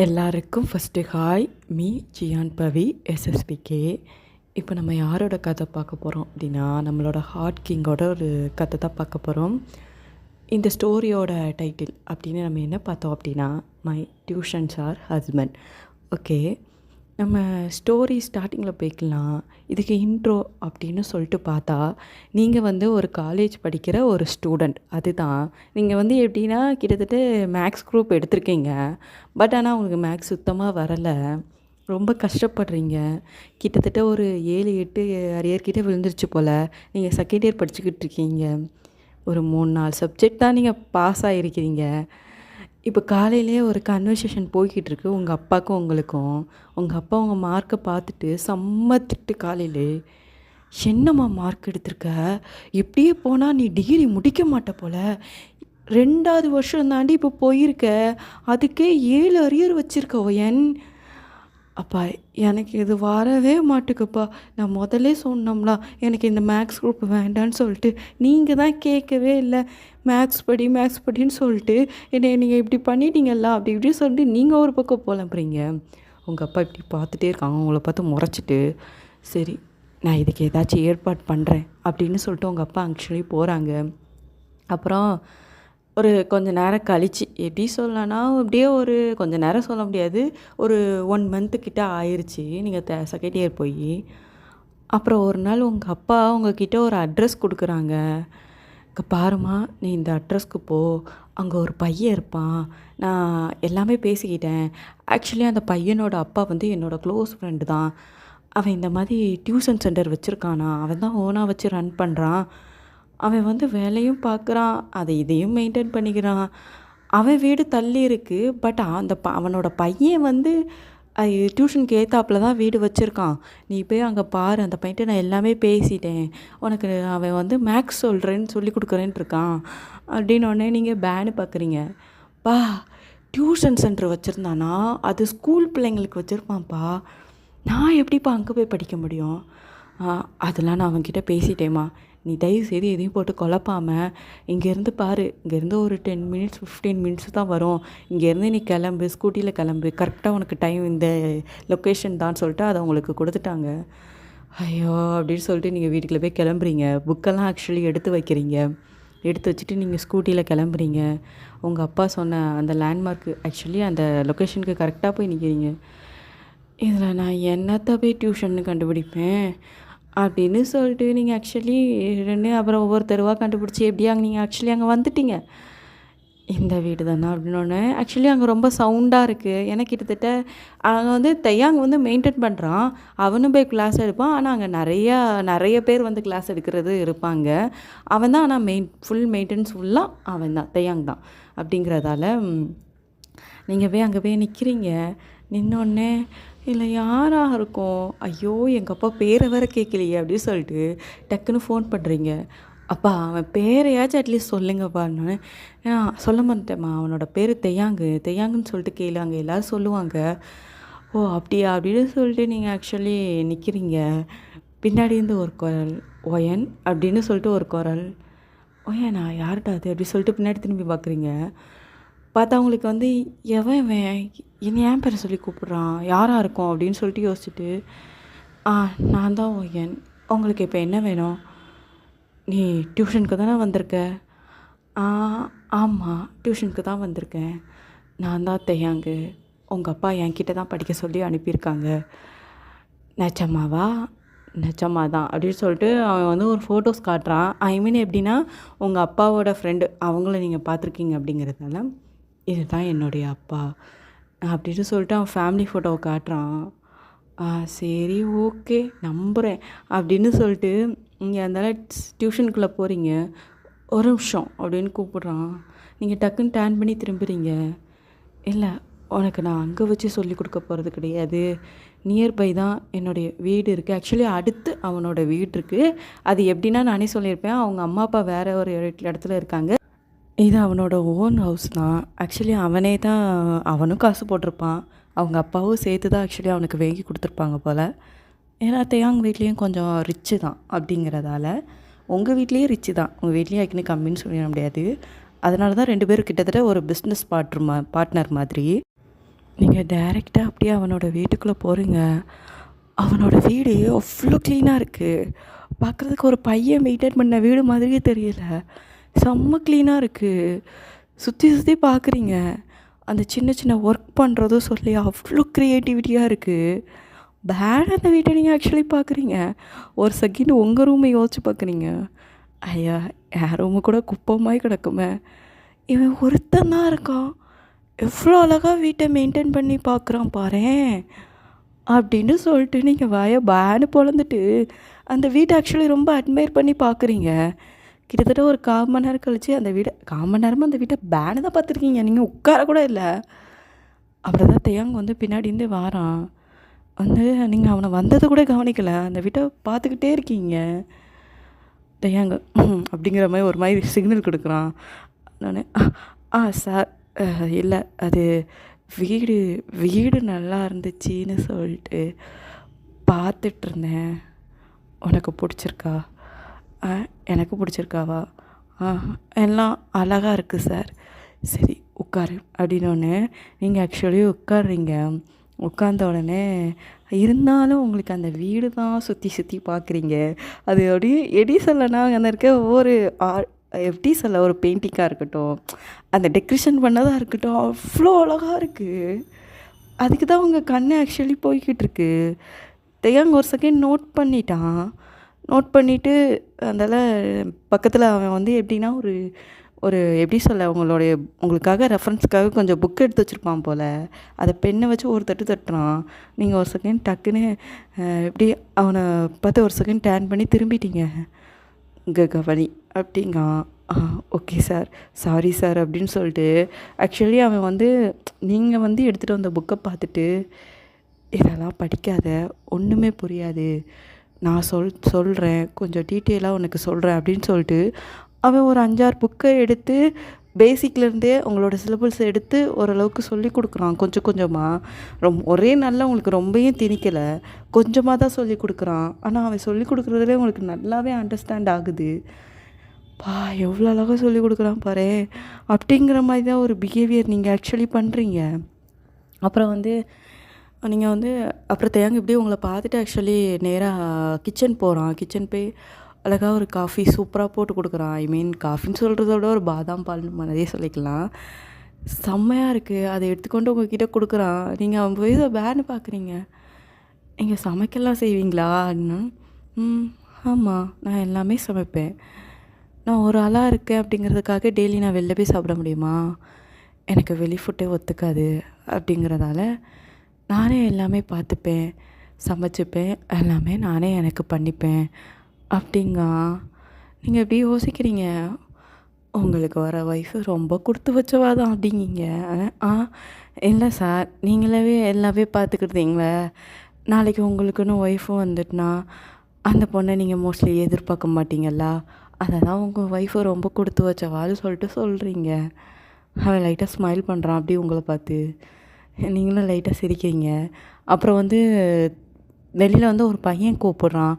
எல்லாருக்கும் first hi. Me Ziyan பவி எஸ்எஸ்பிகே. இப்போ நம்ம யாரோட கதை பார்க்க போகிறோம் அப்படின்னா, நம்மளோட ஹார்ட் கிங்கோட ஒரு கதை தான் பார்க்க போகிறோம். இந்த ஸ்டோரியோட டைட்டில் அப்படின்னு நம்ம என்ன பார்த்தோம் அப்படின்னா, my tuitions or husband. Okay, நம்ம ஸ்டோரி ஸ்டார்டிங்கில் போய்க்கலாம். இதுக்கு இன்ட்ரோ அப்படின்னு சொல்லிட்டு பார்த்தா, நீங்கள் ஒரு காலேஜ் படிக்கிற ஒரு ஸ்டூடெண்ட். அதுதான் நீங்கள் எப்படின்னா கிட்டத்தட்ட மேக்ஸ் குரூப் எடுத்திருக்கீங்க. பட் ஆனால் உங்களுக்கு மேக்ஸ் சுத்தமாக வரலை, ரொம்ப கஷ்டப்படுறீங்க. கிட்டத்தட்ட ஒரு 7-8 அரியர் கிட்டே விழுந்துருச்சு போல். நீங்கள் செகண்ட் இயர் படிச்சுக்கிட்டு இருக்கீங்க. ஒரு 3-4 சப்ஜெக்ட் தான் நீங்கள் பாஸ் ஆகிருக்கிறீங்க. இப்போ காலையிலேயே ஒரு கன்வர்சேஷன் போய்கிட்டுருக்கு உங்கள் அப்பாவுக்கும் உங்களுக்கும். உங்கள் அப்பா உங்கள் மார்க்கை பார்த்துட்டு செம்ம திட்டு காலையிலே. என்னம்மா மார்க் எடுத்திருக்க, இப்படியே போனால் நீ டிகிரி முடிக்க மாட்ட போல், 2வது வருஷம் தாண்டி இப்போ போயிருக்க, அதுக்கே 7 அரியர் வச்சுருக்க ஒயன். அப்பா எனக்கு இது வரவே மாட்டுக்குப்பா, நான் முதல்லே சொன்னோம்ல எனக்கு இந்த மேக்ஸ் குரூப் வேண்டான்னு சொல்லிட்டு, நீங்கள் தான் கேட்கவே இல்லை. மேக்ஸ் படின்னு சொல்லிட்டு என்னை நீங்கள் இப்படி பண்ணிட்டீங்கல்ல, அப்படி இப்படி சொல்லிட்டு நீங்கள் ஒரு பக்கம் புலம்புறீங்க. உங்கள் அப்பா இப்படி பார்த்துட்டே இருக்காங்க, உங்களை பார்த்து முறைச்சிட்டு, சரி நான் இதுக்கு ஏதாச்சும் ஏற்பாடு பண்ணுறேன் அப்படின்னு சொல்லிட்டு உங்கள் அப்பா ஆக்சுவலி போகிறாங்க. அப்புறம் ஒரு கொஞ்சம் நேரம் கழித்து, எப்படி சொல்லலான்னா அப்படியே ஒரு கொஞ்சம் நேரம் சொல்ல முடியாது, ஒரு 1 மந்த்துக்கிட்ட ஆயிடுச்சு நீங்கள் செகண்ட் இயர் போய். அப்புறம் ஒரு நாள் உங்கள் அப்பா உங்ககிட்ட ஒரு அட்ரஸ் கொடுக்குறாங்க. இங்கே பாருமா, நீ இந்த அட்ரஸ்க்கு போ, அங்கே ஒரு பையன் இருப்பான், நான் எல்லாமே பேசிக்கிட்டேன். ஆக்சுவலி அந்த பையனோட அப்பா என்னோடய க்ளோஸ் ஃப்ரெண்டு தான். அவன் இந்த மாதிரி டியூஷன் சென்டர் வச்சுருக்கானா, அவன் தான் ஓனாக வச்சு ரன் பண்ணுறான். அவன் வேலையும் பார்க்குறான், அதை இதையும் மெயின்டைன் பண்ணிக்கிறான். அவன் வீடு தள்ளி இருக்குது. பட் அவனோட பையன் டியூஷனுக்கு ஏற்றாப்புல தான் வீடு வச்சுருக்கான். நீ போய் அங்கே பாரு, அந்த பையன்ட்ட நான் எல்லாமே பேசிட்டேன், உனக்கு அவன் மேக்ஸ் சொல்கிறேன்னு சொல்லி கொடுக்குறேன்னு இருக்கான் அப்படின்னோடனே நீங்கள் பேனு பார்க்குறீங்க. பா, டியூஷன் சென்டர் வச்சுருந்தானா, அது ஸ்கூல் பிள்ளைங்களுக்கு வச்சுருப்பான்ப்பா, நான் எப்படிப்பா அங்கே போய் படிக்க முடியும்? அதெல்லாம் நான் அவன்கிட்ட பேசிட்டேம்மா, நீ தயவுசெய்து எதையும் போட்டு குழப்பாமல் இங்கேருந்து பாரு, இங்கேருந்து ஒரு 10 மினிட்ஸ் 15 மினிட்ஸ் தான் வரும், இங்கேருந்து நீ கிளம்பு, ஸ்கூட்டியில் கிளம்பு, கரெக்டாக உனக்கு டைம் இந்த லொக்கேஷன் தான் சொல்லிட்டு அதை உங்களுக்கு கொடுத்துட்டாங்க. ஐயோ அப்படின்னு சொல்லிட்டு நீங்கள் வீட்டுக்குள்ளே போய் கிளம்புறீங்க. புக்கெல்லாம் ஆக்சுவலி எடுத்து வைக்கிறீங்க. எடுத்து வச்சுட்டு நீங்கள் ஸ்கூட்டியில் கிளம்புறீங்க. உங்கள் அப்பா சொன்ன அந்த லேண்ட்மார்க்கு ஆக்சுவலி அந்த லொக்கேஷனுக்கு கரெக்டாக போய் நிற்கிறீங்க. இதில் நான் என்னத்தை போய் டியூஷன்னு கண்டுபிடிப்பேன் அப்படின்னு சொல்லிட்டு நீங்கள் ஆக்சுவலி அப்புறம் ஒவ்வொரு தெருவாக கண்டுபிடிச்சி எப்படியா நீங்கள் ஆக்சுவலி அங்கே வந்துட்டீங்க. இந்த வீடு தானே அப்படின்னோடனே ஆக்சுவலி அங்கே ரொம்ப சவுண்டாக இருக்குது. ஏன்னா கிட்டத்தட்ட அங்கே தையாங்க மெயின்டைன் பண்ணுறான், அவனும் போய் கிளாஸ் எடுப்பான். ஆனால் அங்கே நிறைய பேர் கிளாஸ் எடுக்கிறது இருப்பாங்க. அவன் தான் ஆனால் ஃபுல் மெயின்டெனன்ஸ் ஃபுல்லாக அவன் தான், தையாங் தான். அப்படிங்கிறதால நீங்கள் போய் அங்கே போய் நிற்கிறீங்க. நின்னோடனே இல்லை யாராக இருக்கும், ஐயோ எங்கள் அப்பா பேரை வேறு கேட்கலையே அப்படின்னு சொல்லிட்டு டக்குன்னு ஃபோன் பண்ணுறீங்க. அப்பா அவன் பேரையாச்சும் அட்லீஸ்ட் சொல்லுங்கப்பான்னு. சொல்ல மாட்டேம்மா, அவனோட பேர் தையாங்குன்னு சொல்லிட்டு கேளு, அங்கே எல்லோரும் சொல்லுவாங்க. ஓ அப்படியா அப்படின்னு சொல்லிட்டு நீங்கள் ஆக்சுவலி நிற்கிறீங்க. பின்னாடி இருந்து ஒரு குரல், ஒயன் அப்படின்னு சொல்லிட்டு ஒரு குரல். ஒயனா யார்கிட்ட அது அப்படி சொல்லிட்டு பின்னாடி திரும்பி பார்க்குறீங்க. பார்த்தா அவங்களுக்கு எவன் என்னை ஏன் பேரை சொல்லி கூப்பிட்றான், யாராக இருக்கும் அப்படின்னு சொல்லிட்டு யோசிச்சுட்டு, நான் தான் ஒயன், உங்களுக்கு இப்போ என்ன வேணும்? நீ டியூஷனுக்கு தானே வந்திருக்க? ஆமாம் டியூஷனுக்கு தான் வந்திருக்கேன், நான் தான் தையாங்கு, உங்கள் அப்பா என்கிட்ட தான் படிக்க சொல்லி அனுப்பியிருக்காங்க. நிஜமாவா? நிஜமா தான் அப்படின்னு சொல்லிட்டு அவன் ஒரு ஃபோட்டோஸ் காட்டுறான். ஐ மீன் எப்படின்னா உங்கள் அப்பாவோட ஃப்ரெண்டு, அவங்கள நீங்கள் பார்த்துருக்கீங்க அப்படிங்கிறதால இதுதான் என்னுடைய அப்பா அப்படின்னு சொல்லிட்டு அவன் ஃபேமிலி ஃபோட்டோவை காட்டுறான். சரி ஓகே நம்புகிறேன் அப்படின்னு சொல்லிட்டு நீங்கள் அதனால டியூஷனுக்குள்ளே போகிறீங்க. ஒரு நிமிஷம் அப்படின்னு கூப்பிட்றான். நீங்கள் டக்குன்னு டேர்ன் பண்ணி திரும்புகிறீங்க. இல்லை உனக்கு நான் அங்கே வச்சு சொல்லி கொடுக்க போகிறது கிடையாது, நியர்பை தான் என்னுடைய வீடு இருக்குது. ஆக்சுவலி அடுத்து அவனோட வீடு இருக்குது. அது எப்படின்னா நானே சொல்லியிருப்பேன், அவங்க அம்மா அப்பா வேறு ஒரு இடத்துல இருக்காங்க, இது அவனோட ஓன் ஹவுஸ் தான். ஆக்சுவலி அவனே தான், அவனும் காசு போட்டிருப்பான், அவங்க அப்பாவும் சேர்த்து தான் ஆக்சுவலி அவனுக்கு வாங்கி கொடுத்துருப்பாங்க போல். ஏன்னா தையாங் வீட்லேயும் கொஞ்சம் ரிச்சு தான் அப்படிங்கிறதால, உங்கள் வீட்லேயும் ரிச்சு தான், உங்கள் வீட்லேயும் ஆக்சுவலி கம்மின்னு சொல்லிட முடியாது. அதனால தான் 2 பேரும் கிட்டத்தட்ட ஒரு பிஸ்னஸ் பார்ட்னர் மாதிரி. நீங்கள் டைரெக்டாக அப்படியே அவனோட வீட்டுக்குள்ளே போகிறீங்க. அவனோட வீடு அவ்வளோ க்ளீனாக இருக்குது. பார்க்குறதுக்கு ஒரு பையன் மெயின்டைன் பண்ண வீடு மாதிரியே தெரியல. செம்ம க்ளீனாக இருக்குது. சுற்றி சுற்றி பார்க்குறீங்க. அந்த சின்ன சின்ன ஒர்க் பண்ணுறதும் சொல்லி அவ்வளோ க்ரியேட்டிவிட்டியாக இருக்குது. பேட் அந்த வீட்டை நீங்கள் ஆக்சுவலி பார்க்குறீங்க. ஒரு செகண்ட் உங்கள் ரூமை யோசிச்சு பார்க்குறீங்க. ஐயா, என் ரூமு கூட குப்பமாய் கிடக்குமே. இவன் ஒருத்தன் தான் இருக்கான். எவ்வளோ அழகாக வீட்டை மெயின்டைன் பண்ணி பார்க்குறான் பாரேன் அப்படின்னு சொல்லிட்டு நீங்கள் பேனு பொழந்துட்டு அந்த வீட்டை ஆக்சுவலி ரொம்ப அட்மையர் பண்ணி பார்க்குறீங்க. கிட்டத்தட்ட ஒரு 1/4 மணி நேரம் கழித்து அந்த வீடை 1/4 மணி நேரமாக அந்த வீட்டை பேனு தான் பார்த்துருக்கீங்க. நீங்கள் உட்கார கூட இல்லை. அப்புறம் தான் தேயாங்க வந்து பின்னாடிருந்து வாரான். வந்து நீங்கள் அவனை வந்ததை கூட கவனிக்கலை. அந்த வீட்டை பார்த்துக்கிட்டே இருக்கீங்க. தேயாங்க அப்படிங்கிற மாதிரி ஒரு மாதிரி சிக்னல் கொடுக்குறான். நான் சார் இல்லை, அது வீடு வீடு நல்லா இருந்துச்சின்னு சொல்லிட்டு பார்த்துட்ருந்தேன். உனக்கு பிடிச்சிருக்கா? எனக்கு பிடிச்சிருக்காவா? எல்லாம் அழகாக இருக்குது சார். சரி உட்காரு அப்படின்னோடனே நீங்கள் ஆக்சுவலி உட்காடுறீங்க. உட்காந்த உடனே இருந்தாலும் உங்களுக்கு அந்த வீடு தான் சுற்றி சுற்றி பார்க்குறீங்க. அது அப்படியே எப்படி சொல்லனா அங்கே இருக்க ஒவ்வொரு எப்படி சொல்ல, ஒரு பெயிண்டிங்காக இருக்கட்டும், அந்த டெக்கரேஷன் பண்ணதாக இருக்கட்டும், அவ்வளோ அழகாக இருக்குது. அதுக்கு தான் உங்கள் கண்ணு ஆக்சுவலி போய்கிட்டு இருக்கு. தேயாங்க ஒரு செகண்ட் நோட் பண்ணிட்டான். நோட் பண்ணிவிட்டு அதில் பக்கத்தில் அவன் வந்து எப்படின்னா ஒரு ஒரு எப்படி சொல்ல, உங்களுக்காக ரெஃபரன்ஸுக்காக கொஞ்சம் புக் எடுத்து வச்சுருப்பான் போல். அதை பெண்ணை வச்சு ஒரு தட்டு தட்டுறான். நீங்கள் ஒரு செகண்ட் டக்குன்னு எப்படி அவனை பார்த்து ஒரு செகண்ட் டேர்ன் பண்ணி திரும்பிட்டீங்க. இங்கே கவனி அப்படிங்க. ஓகே சார், சாரி சார் அப்படின்னு சொல்லிட்டு ஆக்சுவலி அவன் வந்து நீங்கள் வந்து எடுத்துகிட்டு வந்த புக்கை பார்த்துட்டு இதெல்லாம் படிக்காத, ஒன்றுமே புரியாது, நான் சொல்கிறேன், கொஞ்சம் டீட்டெயிலாக உனக்கு சொல்கிறேன் அப்படின்னு சொல்லிட்டு அவன் ஒரு 5-6 புக்கை எடுத்து பேசிக்லேருந்தே உங்களோட சிலபஸ் எடுத்து ஓரளவுக்கு சொல்லி கொடுக்குறான். கொஞ்சம் கொஞ்சமாக ஒரே நாளில் உங்களுக்கு ரொம்பவும் திணிக்கலை, கொஞ்சமாக தான் சொல்லி கொடுக்குறான். ஆனால் அவன் சொல்லி கொடுக்குறதுலே உங்களுக்கு நல்லாவே அண்டர்ஸ்டாண்ட் ஆகுது. எவ்வளோ அழகாக சொல்லி கொடுக்குறான் பாரு. அப்படிங்கிற மாதிரி தான் ஒரு பிஹேவியர் நீங்கள் ஆக்சுவலி பண்ணுறீங்க. அப்புறம் வந்து நீங்கள் வந்து அப்புறம் தேங்க இப்படியே உங்களை பார்த்துட்டு ஆக்சுவலி நேராக கிச்சன் போகிறான். கிச்சன் போய் அழகாக ஒரு காஃபி சூப்பராக போட்டு கொடுக்குறான். ஐ மீன் காஃபின்னு சொல்கிறத விட ஒரு பாதாம் பால்னு நிறைய சொல்லிக்கலாம். செம்மையாக இருக்குது. அதை எடுத்துக்கொண்டு உங்ககிட்ட கொடுக்குறான். நீங்கள் அவன் போய் பேனு பார்க்குறீங்க. நீங்கள் சமைக்கலாம் செய்வீங்களா அப்படின்னா, ஆமாம், நான் எல்லாமே சமைப்பேன். நான் ஒரு ஆளாக இருக்கேன் அப்படிங்கிறதுக்காக டெய்லி நான் வெளில போய் சாப்பிட முடியுமா? எனக்கு வெளி ஃபுட்டே ஒத்துக்காது. அப்படிங்கிறதால நானே எல்லாமே பார்த்துப்பேன், சமைச்சிப்பேன், எல்லாமே நானே எனக்கு பண்ணிப்பேன் அப்படிங்க. நீங்கள் எப்படி யோசிக்கிறீங்க? உங்களுக்கு வர ஒய்ஃபு ரொம்ப கொடுத்து வச்சவா தான் அப்படிங்கிங்க. இல்லை சார், நீங்களாவே எல்லாமே பார்த்துக்கிட்டீங்களே, நாளைக்கு உங்களுக்குன்னு ஒய்ஃபும் வந்துட்டுனா அந்த பொண்ணை நீங்கள் மோஸ்ட்லி எதிர்பார்க்க மாட்டீங்களா? அதை தான் உங்கள் ஒய்ஃபு ரொம்ப கொடுத்து வச்சவான்னு சொல்லிட்டு சொல்கிறீங்க. அவன் லைட்டாக ஸ்மைல் பண்ணுறான் அப்படி உங்களை பார்த்து. நீங்களும் லைட்டாக சிரிக்கிறீங்க. அப்புறம் வந்து வெளியில் வந்து ஒரு பையன் கூப்பிட்றான்.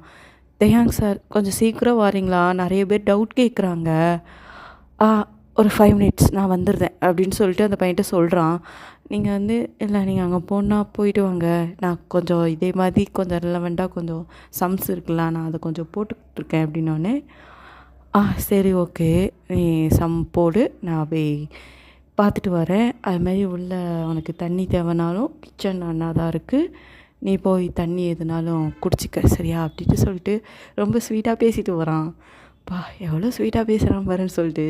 தேயாங் சார், கொஞ்சம் சீக்கிரம் வரீங்களா? நிறைய பேர் டவுட் கேட்குறாங்க. ஒரு 5 மினிட்ஸ் நான் வந்துடுறேன் அப்படின்னு சொல்லிட்டு அந்த பையன்கிட்ட சொல்கிறான். நீங்கள் வந்து இல்லை, நீங்கள் அங்கே போனால் போயிட்டு வாங்க, நான் கொஞ்சம் இதே மாதிரி கொஞ்சம் ரிலவெண்ட்டாக கொஞ்சம் சம்ஸ் இருக்குல்ல, நான் அதை கொஞ்சம் போட்டுக்கிட்டுருக்கேன் அப்படின்னோடனே சரி ஓகே, நீ சம் போடு, நான் போய் பார்த்துட்டு வரேன். அதுமாதிரி உள்ள உனக்கு தண்ணி தேவைனாலும் கிச்சன் அண்ணா தான் இருக்குது, நீ போய் தண்ணி எதுனாலும் குடிச்சிக்க சரியா அப்படின்ட்டு சொல்லிட்டு ரொம்ப ஸ்வீட்டாக பேசிட்டு வரான். எவ்வளோ ஸ்வீட்டாக பேசுகிறான் பாருன்னு சொல்லிட்டு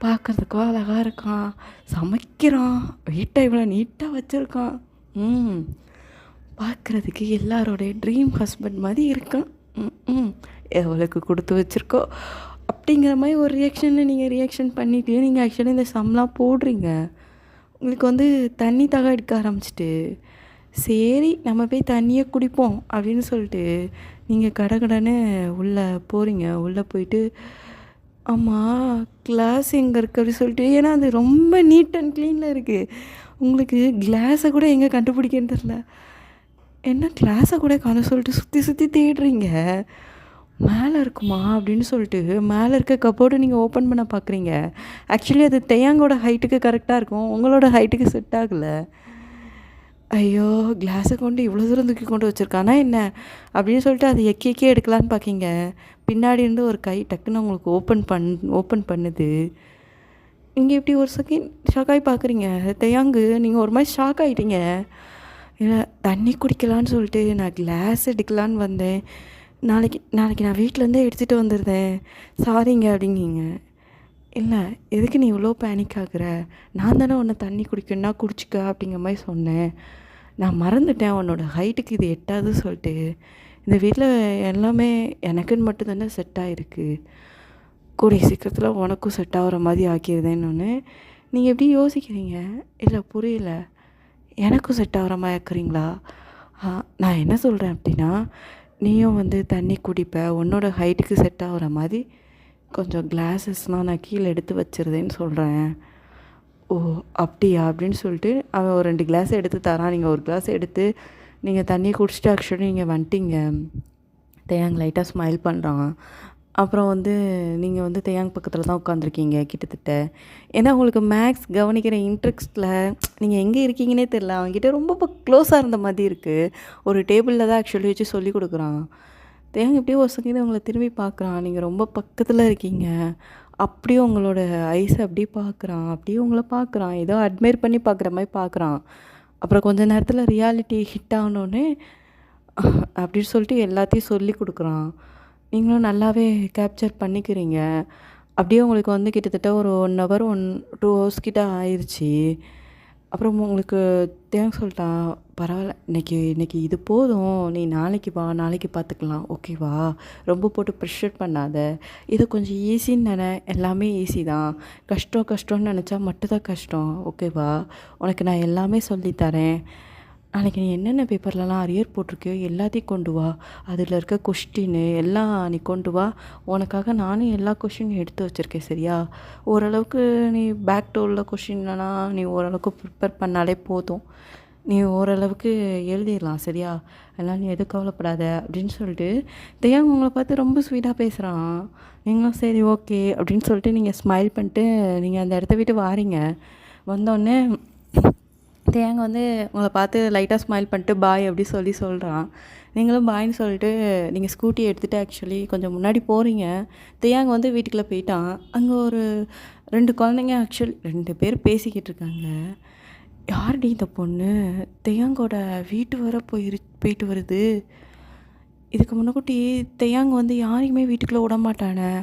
பார்க்குறதுக்கோ அழகாக இருக்கான், சமைக்கிறான், வீட்டை இவ்வளோ நீட்டாக வச்சுருக்கான். பார்க்குறதுக்கு எல்லாரோடைய ட்ரீம் ஹஸ்பண்ட் மாதிரி இருக்கான். எவ்வளோக்கு கொடுத்து வச்சுருக்கோ அப்படிங்கிற மாதிரி ஒரு ரியாக்ஷன் பண்ணிவிட்டு நீங்கள் ஆக்சுவலி இந்த சம்லாம் போடுறீங்க. உங்களுக்கு வந்து தண்ணி தாக எடுக்க ஆரம்பிச்சிட்டு, சரி நம்ம போய் தண்ணியை குடிப்போம் அப்படின்னு சொல்லிட்டு நீங்கள் கடகடன்னு உள்ளே போகிறீங்க. உள்ளே போயிட்டு ஆமாம் கிளாஸ் எங்கே இருக்குது அப்படின்னு சொல்லிட்டு, ஏன்னா அது ரொம்ப நீட் அண்ட் க்ளீனில் இருக்குது. உங்களுக்கு கிளாஸை கூட எங்கே கண்டுபிடிக்கன்னு தெரில. என்ன கிளாஸை கூட காண சொல்லிட்டு சுற்றி தேடுறீங்க. மேலே இருக்குமா அப்படின்னு சொல்லிட்டு மேலே இருக்க கப்போர்டு நீங்கள் ஓப்பன் பண்ண பார்க்குறீங்க. ஆக்சுவலி அது தேயாங்கோட ஹைட்டுக்கு கரெக்டாக இருக்கும், உங்களோட ஹைட்டுக்கு செட் ஆகலை. ஐயோ! கிளாஸ கொண்டு இவ்வளோ தூரம் தூக்கி கொண்டு வச்சிருக்கானா என்ன? அப்படின்னு சொல்லிட்டு அத எக்கி எக்கி எடுக்கலான்னு பார்க்கீங்க. பின்னாடி இருந்து ஒரு கை டக்குன்னு உங்களுக்கு ஓப்பன் பண்ணுது. நீங்க இப்படி ஒரு செகண்ட் ஷாக் ஆகி பார்க்குறீங்க. தயாங்கு நீங்க ஒரு மாரி ஷாக் ஆயிட்டீங்க. இல்ல தண்ணி குடிக்கலான்னு சொல்லிட்டு நான் கிளாஸ் எடுக்கலான்னு வந்தேன். நாளைக்கு நாளைக்கு நான் வீட்லேருந்தே எடுத்துகிட்டு வந்துருந்தேன். சாரிங்க அப்படிங்கீங்க. இல்ல எதுக்கு நீ இவ்வளோ பேனிக் ஆகுற? நான் தானே உன்ன தண்ணி குடிக்கணுன்னா குடிச்சுக்க அப்படிங்கிற மாரி சொன்னேன். நான் மறந்துட்டேன் உன்னோட ஹைட்டுக்கு இது எட்டாது சொல்லிட்டு. இந்த வீட்ல எல்லாமே எனக்குன்னு மட்டும் தானே செட் ஆயிருக்கு. கூடிய சீக்கிரத்தில் உனக்கும் செட் ஆகுற மாதிரி ஆக்கிடுதேன்னொன்னே, நீங்கள் எப்படி யோசிக்கிறீங்க? இல்லை புரியல. எனக்கும் செட் ஆகுற மாதிரி ஆக்குறீங்களா? நான் என்ன சொல்கிறேன் அப்படின்னா, நீயும் வந்து தண்ணி குடிப்ப, உன்னோட ஹைட்டுக்கு செட் ஆகுற மாதிரி கொஞ்சம் கிளாஸஸ்லாம் நான் கீழே எடுத்து வச்சிருதேன்னு சொல்கிறேன். ஓ! அப்படியா? அப்படின்னு சொல்லிட்டு அவன் ஒரு 2 கிளாஸ் எடுத்து தரான். நீங்கள் ஒரு கிளாஸ் எடுத்து நீங்கள் தண்ணி குடிச்சிட்டு ஆக்சுவலி நீங்கள் வந்துட்டீங்க. தேயாங் லைட்டாக ஸ்மைல் பண்ணுறான். அப்புறம் வந்து நீங்கள் வந்து தேயாங் பக்கத்தில் தான் உட்காந்துருக்கீங்க கிட்டத்தட்ட. ஏன்னா உங்களுக்கு மேக்ஸ் கவனிக்கிற இன்ட்ரெஸ்ட்டில் நீங்கள் எங்கே இருக்கீங்கன்னே தெரில. அவன்கிட்ட ரொம்ப க்ளோஸாக இருந்த மாதிரி இருக்குது. ஒரு டேபிளில் தான் ஆக்சுவலி வச்சு சொல்லி கொடுக்குறான். தேயாங் எப்படியோ ஒரு செகண்ட் உங்களை திரும்பி பார்க்குறான். நீங்கள் ரொம்ப பக்கத்தில் இருக்கீங்க. அப்படியே உங்களோட ஐஸை அப்படியே பார்க்குறான். அப்படியே உங்களை பார்க்குறான். ஏதோ அட்மையர் பண்ணி பார்க்குற மாதிரி பார்க்குறான். அப்புறம் கொஞ்ச நேரத்தில் ரியாலிட்டி ஹிட் ஆனோடனே அப்படின்னு சொல்லிட்டு எல்லாத்தையும் சொல்லி கொடுக்குறான். நீங்களும் நல்லாவே கேப்சர் பண்ணிக்கிறீங்க. அப்படியே உங்களுக்கு வந்து கிட்டத்தட்ட ஒரு 1 ஹவர் 2 ஹவர்ஸ் கிட்ட ஆயிடுச்சு. அப்புறம் உங்களுக்கு தேங்க்ஸ் சொல்லிட்டான். பரவாயில்ல இன்னைக்கு இது போதும். நீ நாளைக்கு வா, நாளைக்கு பார்த்துக்கலாம். ஓகேவா? ரொம்ப போட்டு ப்ரெஷர் பண்ணாத. இது கொஞ்சம் ஈஸின்னு எல்லாமே ஈஸி தான். கஷ்டம்னு நினச்சா மட்டும்தான் கஷ்டம். ஓகேவா? உனக்கு நான் எல்லாமே சொல்லித்தரேன். நாளைக்கு நீ என்னென்ன பேப்பர்லலாம் அரியர் போட்டிருக்கியோ எல்லாத்தையும் கொண்டு வா. அதில் இருக்க கொஸ்டின்னு எல்லாம் நீ கொண்டு வா. உனக்காக நானும் எல்லா கொஷினும் எடுத்து வச்சுருக்கேன். சரியா? ஓரளவுக்கு நீ பேக் டூ உள்ள கொஷின்லலாம் நீ ஓரளவுக்கு ப்ரிப்பேர் பண்ணாலே போதும். நீ ஓரளவுக்கு எழுதிடலாம். சரியா? அதனால் நீ எதுவும் கவலைப்படாத அப்படின்னு சொல்லிட்டு தேயாங் உங்களை பார்த்து ரொம்ப ஸ்வீட்டாக பேசுகிறான். நீங்களும் சரி ஓகே அப்படின்னு சொல்லிட்டு நீங்கள் ஸ்மைல் பண்ணிட்டு நீங்கள் அந்த இடத்த விட்டு வாரீங்க. வந்தோடனே தேயாங் வந்து உங்களை பார்த்து லைட்டாக ஸ்மைல் பண்ணிட்டு பாய் அப்படி சொல்கிறான். நீங்களும் பாய்ன்னு சொல்லிட்டு நீங்கள் ஸ்கூட்டி எடுத்துகிட்டு ஆக்சுவலி கொஞ்சம் முன்னாடி போகிறீங்க. தேயாங் வந்து வீட்டுக்குள்ளே போயிட்டான். அங்கே ஒரு 2 குழந்தைங்க ஆக்சுவலி 2 பேர் பேசிக்கிட்டு இருக்காங்க. யாருடி இந்த பொண்ணு? தேயாங்கோட வீட்டு வர போயிட்டு வருது. இதுக்கு முன்னக்கூட்டி தேயாங் வந்து யாரையுமே வீட்டுக்குள்ளே விட மாட்டானே.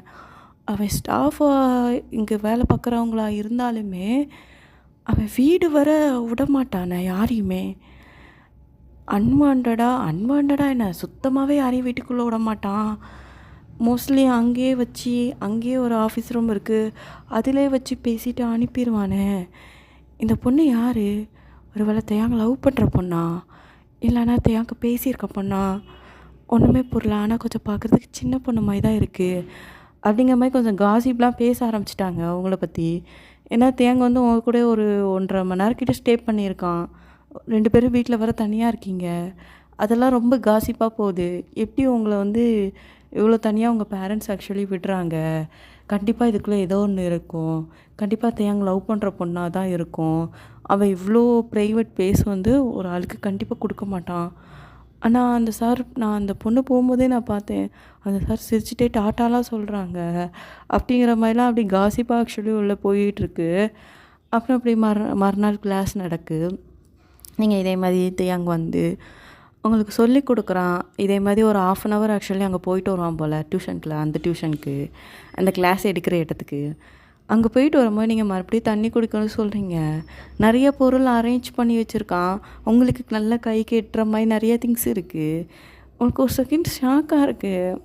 அவன் ஸ்டாஃபாக இங்கே வேலை பார்க்குறவங்களா இருந்தாலுமே அவன் வீடு வர விடமாட்டானே யாரையுமே. அன்வாண்டடா என்ன சுத்தமாகவே யாரையும் வீட்டுக்குள்ளே விடமாட்டான். மோஸ்ட்லி அங்கேயே ஒரு ஆஃபீஸ் ரூம் இருக்குது. அதிலே வச்சு பேசிட்டு அனுப்பிடுவானே. இந்த பொண்ணு யார்? ஒரு வேளை தேயாங்க லவ் பண்ணுற பொண்ணா? இல்லைன்னா தேயாங்க பேசியிருக்க பொண்ணா? ஒன்றுமே புரியல. ஆனால் கொஞ்சம் பார்க்குறதுக்கு சின்ன பொண்ணு மாதிரி தான் இருக்குது. அப்படிங்கிற மாதிரி கொஞ்சம் காசிப்லாம் பேச ஆரம்பிச்சிட்டாங்க அவங்கள பற்றி. ஏன்னா தேங்க வந்து உங்க கூட ஒரு 1.5 மணி நேரம் கிட்ட ஸ்டே பண்ணியிருக்கான். 2 பேரும் வீட்டில் வர தனியாக இருக்கீங்க. அதெல்லாம் ரொம்ப காசிப்பாக போகுது. எப்படி உங்களை வந்து இவ்வளோ தனியாக உங்கள் பேரண்ட்ஸ் ஆக்சுவலி விடுறாங்க? கண்டிப்பாக இதுக்குள்ளே ஏதோ ஒன்று இருக்கும். கண்டிப்பாக தேங்க லவ் பண்ணுற பொண்ணாக தான் இருக்கும். அவன் இவ்வளோ ப்ரைவேட் பேஸ் வந்து ஒரு ஆளுக்கு கண்டிப்பாக கொடுக்க மாட்டான். ஆனால் நான் அந்த பொண்ணு போகும்போதே நான் பார்த்தேன். அந்த சார் சிரிச்சுட்டே டாட்டாலாம் சொல்கிறாங்க. அப்படிங்கிற மாதிரிலாம் அப்படி காசிப்பாக ஆக்சுவலி உள்ளே போயிட்டுருக்கு. அப்புறம் அப்படி மறுநாள் கிளாஸ் நடக்கு. நீங்கள் இதே மாதிரி தேயாங் வந்து உங்களுக்கு சொல்லி கொடுக்குறான். இதே மாதிரி ஒரு 1/2 அன் ஹவர் ஆக்சுவலி அங்கே போயிட்டு வருவான் போல் அந்த டியூஷனுக்கு அந்த கிளாஸ் எடுக்கிற இடத்துக்கு. அங்கே போயிட்டு வரும்போது நீங்கள் மறுபடியும் தண்ணி குடிக்கணும்னு சொல்கிறீங்க. நிறைய பொருள் அரேஞ்ச் பண்ணி வச்சுருக்கான். உங்களுக்கு நல்ல கைக்கு எட்டுற மாதிரி நிறைய திங்ஸ் இருக்குது. உங்களுக்கு ஒரு செகண்ட் ஷாக்காக இருக்குது.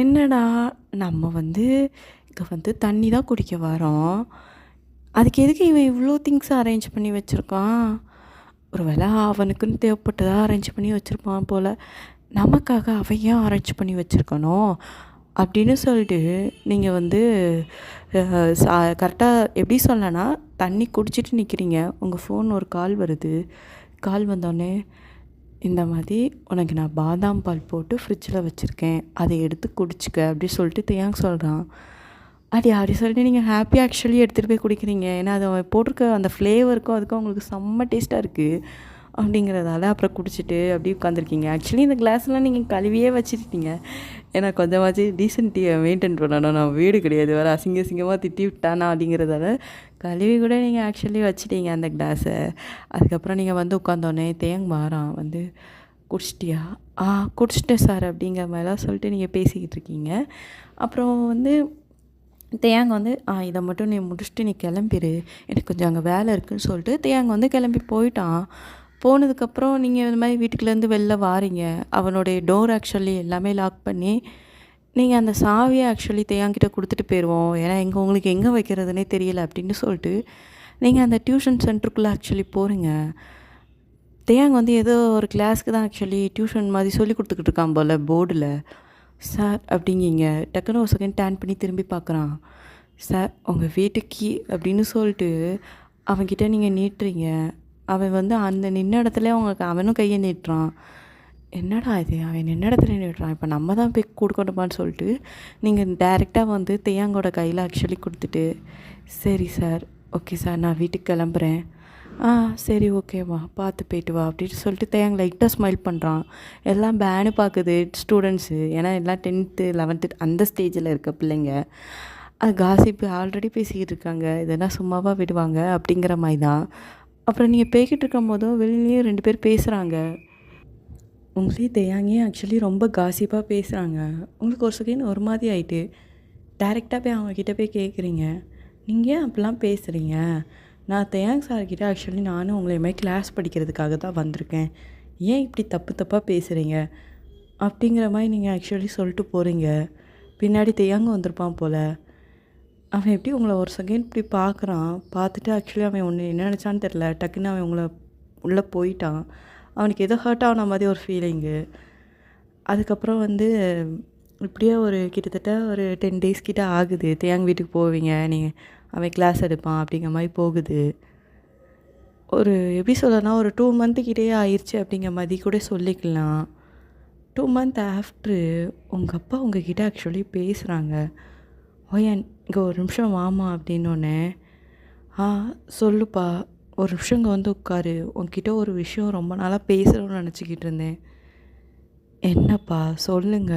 என்னடா நம்ம வந்து இங்கே வந்து தண்ணி தான் குடிக்க வரோம். அதுக்கு எதுக்கு இவன் இவ்வளோ திங்ஸ் அரேஞ்ச் பண்ணி வச்சுருக்கான்? ஒரு வேளை அவனுக்குன்னு தேவைப்பட்டதாக அரேஞ்ச் பண்ணி வச்சுருப்பான் போல். நமக்காக அவன் ஏன் அரேஞ்ச் பண்ணி வச்சுருக்கணும் அப்படின்னு சொல்லிட்டு நீங்கள் வந்து கரெக்டாக எப்படி சொல்லனா தண்ணி குடிச்சிட்டு நிற்கிறீங்க. உங்கள் ஃபோன் ஒரு கால் வருது. கால் வந்தோடனே இந்த மாதிரி உனக்கு நான் பாதாம் பால் போட்டு ஃப்ரிட்ஜில் வச்சுருக்கேன், அதை எடுத்து குடிச்சிக்க அப்படி சொல்லிட்டு தேயாங் சொல்கிறான். அப்படி சொல்லிட்டு நீங்கள் ஹாப்பியாக ஆக்சுவலி எடுத்துகிட்டு போய் குடிக்கிறீங்க. ஏன்னா அது அவன் போட்டிருக்க அந்த ஃப்ளேவருக்கும் அதுக்கும் உங்களுக்கு செம்ம டேஸ்ட்டாக இருக்குது. அப்படிங்கிறதால அப்புறம் குடிச்சிட்டு அப்படியே உட்காந்துருக்கீங்க. ஆக்சுவலி இந்த கிளாஸ்லாம் நீங்கள் கழுவியே வச்சுருக்கீங்க. ஏன்னா கொஞ்சமாச்சு டீசென்ட்டியை மெயின்டைன் பண்ணணும். நான் வீடு கிடையாது, வேறு அசிங்கமாக திட்டி விட்டானா அப்படிங்கிறதால கழுவி கூட நீங்கள் ஆக்சுவலி வச்சுட்டீங்க அந்த கிளாஸை. அதுக்கப்புறம் நீங்கள் வந்து உட்காந்தோடனே மாறான் வந்து, குடிச்சிட்டியா? ஆ, குடிச்சிட்டேன் சார் அப்படிங்கிற மாதிரிலாம் சொல்லிட்டு நீங்கள் பேசிக்கிட்டு இருக்கீங்க. அப்புறம் வந்து வந்து இதை மட்டும் நீ முடிச்சுட்டு நீ கிளம்பிரு, எனக்கு கொஞ்சம் அங்கே வேலை இருக்குதுன்னு சொல்லிட்டு வந்து கிளம்பி போயிட்டான். போனதுக்கப்புறம் நீங்கள் இந்த மாதிரி வீட்டுக்குள்ளேருந்து வெளில வாரீங்க. அவனுடைய டோர் ஆக்சுவலி எல்லாமே லாக் பண்ணி நீங்கள் அந்த சாவியை ஆக்சுவலி கிட்ட கொடுத்துட்டு போயிடுவோம், ஏன்னா உங்களுக்கு எங்கே வைக்கிறதுனே தெரியல அப்படின்னு சொல்லிட்டு நீங்கள் அந்த டியூஷன் சென்டருக்குள்ளே ஆக்சுவலி போகிறீங்க. வந்து ஏதோ ஒரு கிளாஸ்க்கு தான் ஆக்சுவலி டியூஷன் மாதிரி சொல்லி கொடுத்துக்கிட்டு இருக்கான் போல் போர்டில். சார் அப்படிங்கிங்க. டக்குன்னு ஒரு செகண்ட் டேன் பண்ணி திரும்பி பார்க்குறான். சார் உங்கள் வீட்டு கீ அப்படின்னு சொல்லிட்டு அவன்கிட்ட நீங்கள் நீட்டுறீங்க. அவன் வந்து அந்த நின்ன இடத்துல அவனும் கையை நீட்டுறான். என்னடா இது, அவன் நின்ன இடத்துல நீட்டுறான், இப்போ நம்ம தான் போய் கொடுக்கணுமான்னு சொல்லிட்டு நீங்கள் டைரெக்டாக வந்து தேயாங்கோட கையில் ஆக்சுவலி கொடுத்துட்டு, சரி சார், ஓகே சார், நான் வீட்டுக்கு கிளம்புறேன். சரி, ஓகேவா, பார்த்து போயிட்டு வா அப்படின்னு சொல்லிட்டு தேயாங்க லைட்டாக ஸ்மைல் பண்ணுறான். எல்லாம் பேனு பார்க்குது ஸ்டூடெண்ட்ஸு, ஏன்னா எல்லாம் 10th 11th அந்த ஸ்டேஜில் இருக்க பிள்ளைங்க. அது காசிப்பு ஆல்ரெடி பேசிக்கிட்டு இருக்காங்க, இதெல்லாம் சும்மாவாக விடுவாங்க அப்படிங்கிற மாதிரி தான். அப்புறம் நீங்கள் பேய்கிட்டு இருக்கும் போதும் வெளியிலேயும் 2 பேர் பேசுகிறாங்க. உங்களே தேயாங்கே ஆக்சுவலி ரொம்ப காசிப்பாக பேசுகிறாங்க. உங்களுக்கு ஒரு செகண்ட் ஒரு மாதிரி ஆகிட்டு டைரெக்டாக போய் அவங்கக்கிட்ட போய் கேட்குறீங்க, நீங்கள் ஏன் அப்படிலாம் பேசுகிறீங்க? நான் தேயாங் சார்கிட்ட ஆக்சுவலி நானும் உங்களை மாதிரி கிளாஸ் படிக்கிறதுக்காக தான் வந்திருக்கேன், ஏன் இப்படி தப்பாக பேசுகிறீங்க அப்படிங்கிற மாதிரி நீங்கள் ஆக்சுவலி சொல்லிட்டு போகிறீங்க. பின்னாடி தேயாங்க வந்திருப்பான் போல். அவன் எப்படி உங்களை ஒரு செகண்ட் இப்படி பார்க்குறான். பார்த்துட்டு ஆக்சுவலி அவன் ஒன்று என்ன நினச்சான்னு தெரில, டக்குன்னு அவன் உங்களை உள்ளே போயிட்டான். அவனுக்கு ஏதோ ஹர்ட் ஆன மாதிரி ஒரு ஃபீலிங்கு. அதுக்கப்புறம் வந்து இப்படியே ஒரு கிட்டத்தட்ட ஒரு 10 days கிட்ட ஆகுது. தேயாங் வீட்டுக்கு போவீங்க, நீங்கள் அவன் கிளாஸ் எடுப்பான் அப்படிங்கிற மாதிரி போகுது. ஒரு எப்படி சொல்லனா ஒரு 2 month கிட்டே ஆயிடுச்சு அப்படிங்கிற மாதிரி கூட சொல்லிக்கலாம். 2 month ஆஃப்ட்ரு உங்கள் அப்பா உங்ககிட்ட ஆக்சுவலி பேசுகிறாங்க. ஓயன் இங்கே ஒரு நிமிஷம் வாமா அப்படின்னோடனே, சொல்லுப்பா, ஒரு நிமிஷம் இங்கே வந்து உட்காரு, உங்ககிட்ட ஒரு விஷயம் ரொம்ப நாளாக பேசுகிறோன்னு நினச்சிக்கிட்டு இருந்தேன். என்னப்பா சொல்லுங்க.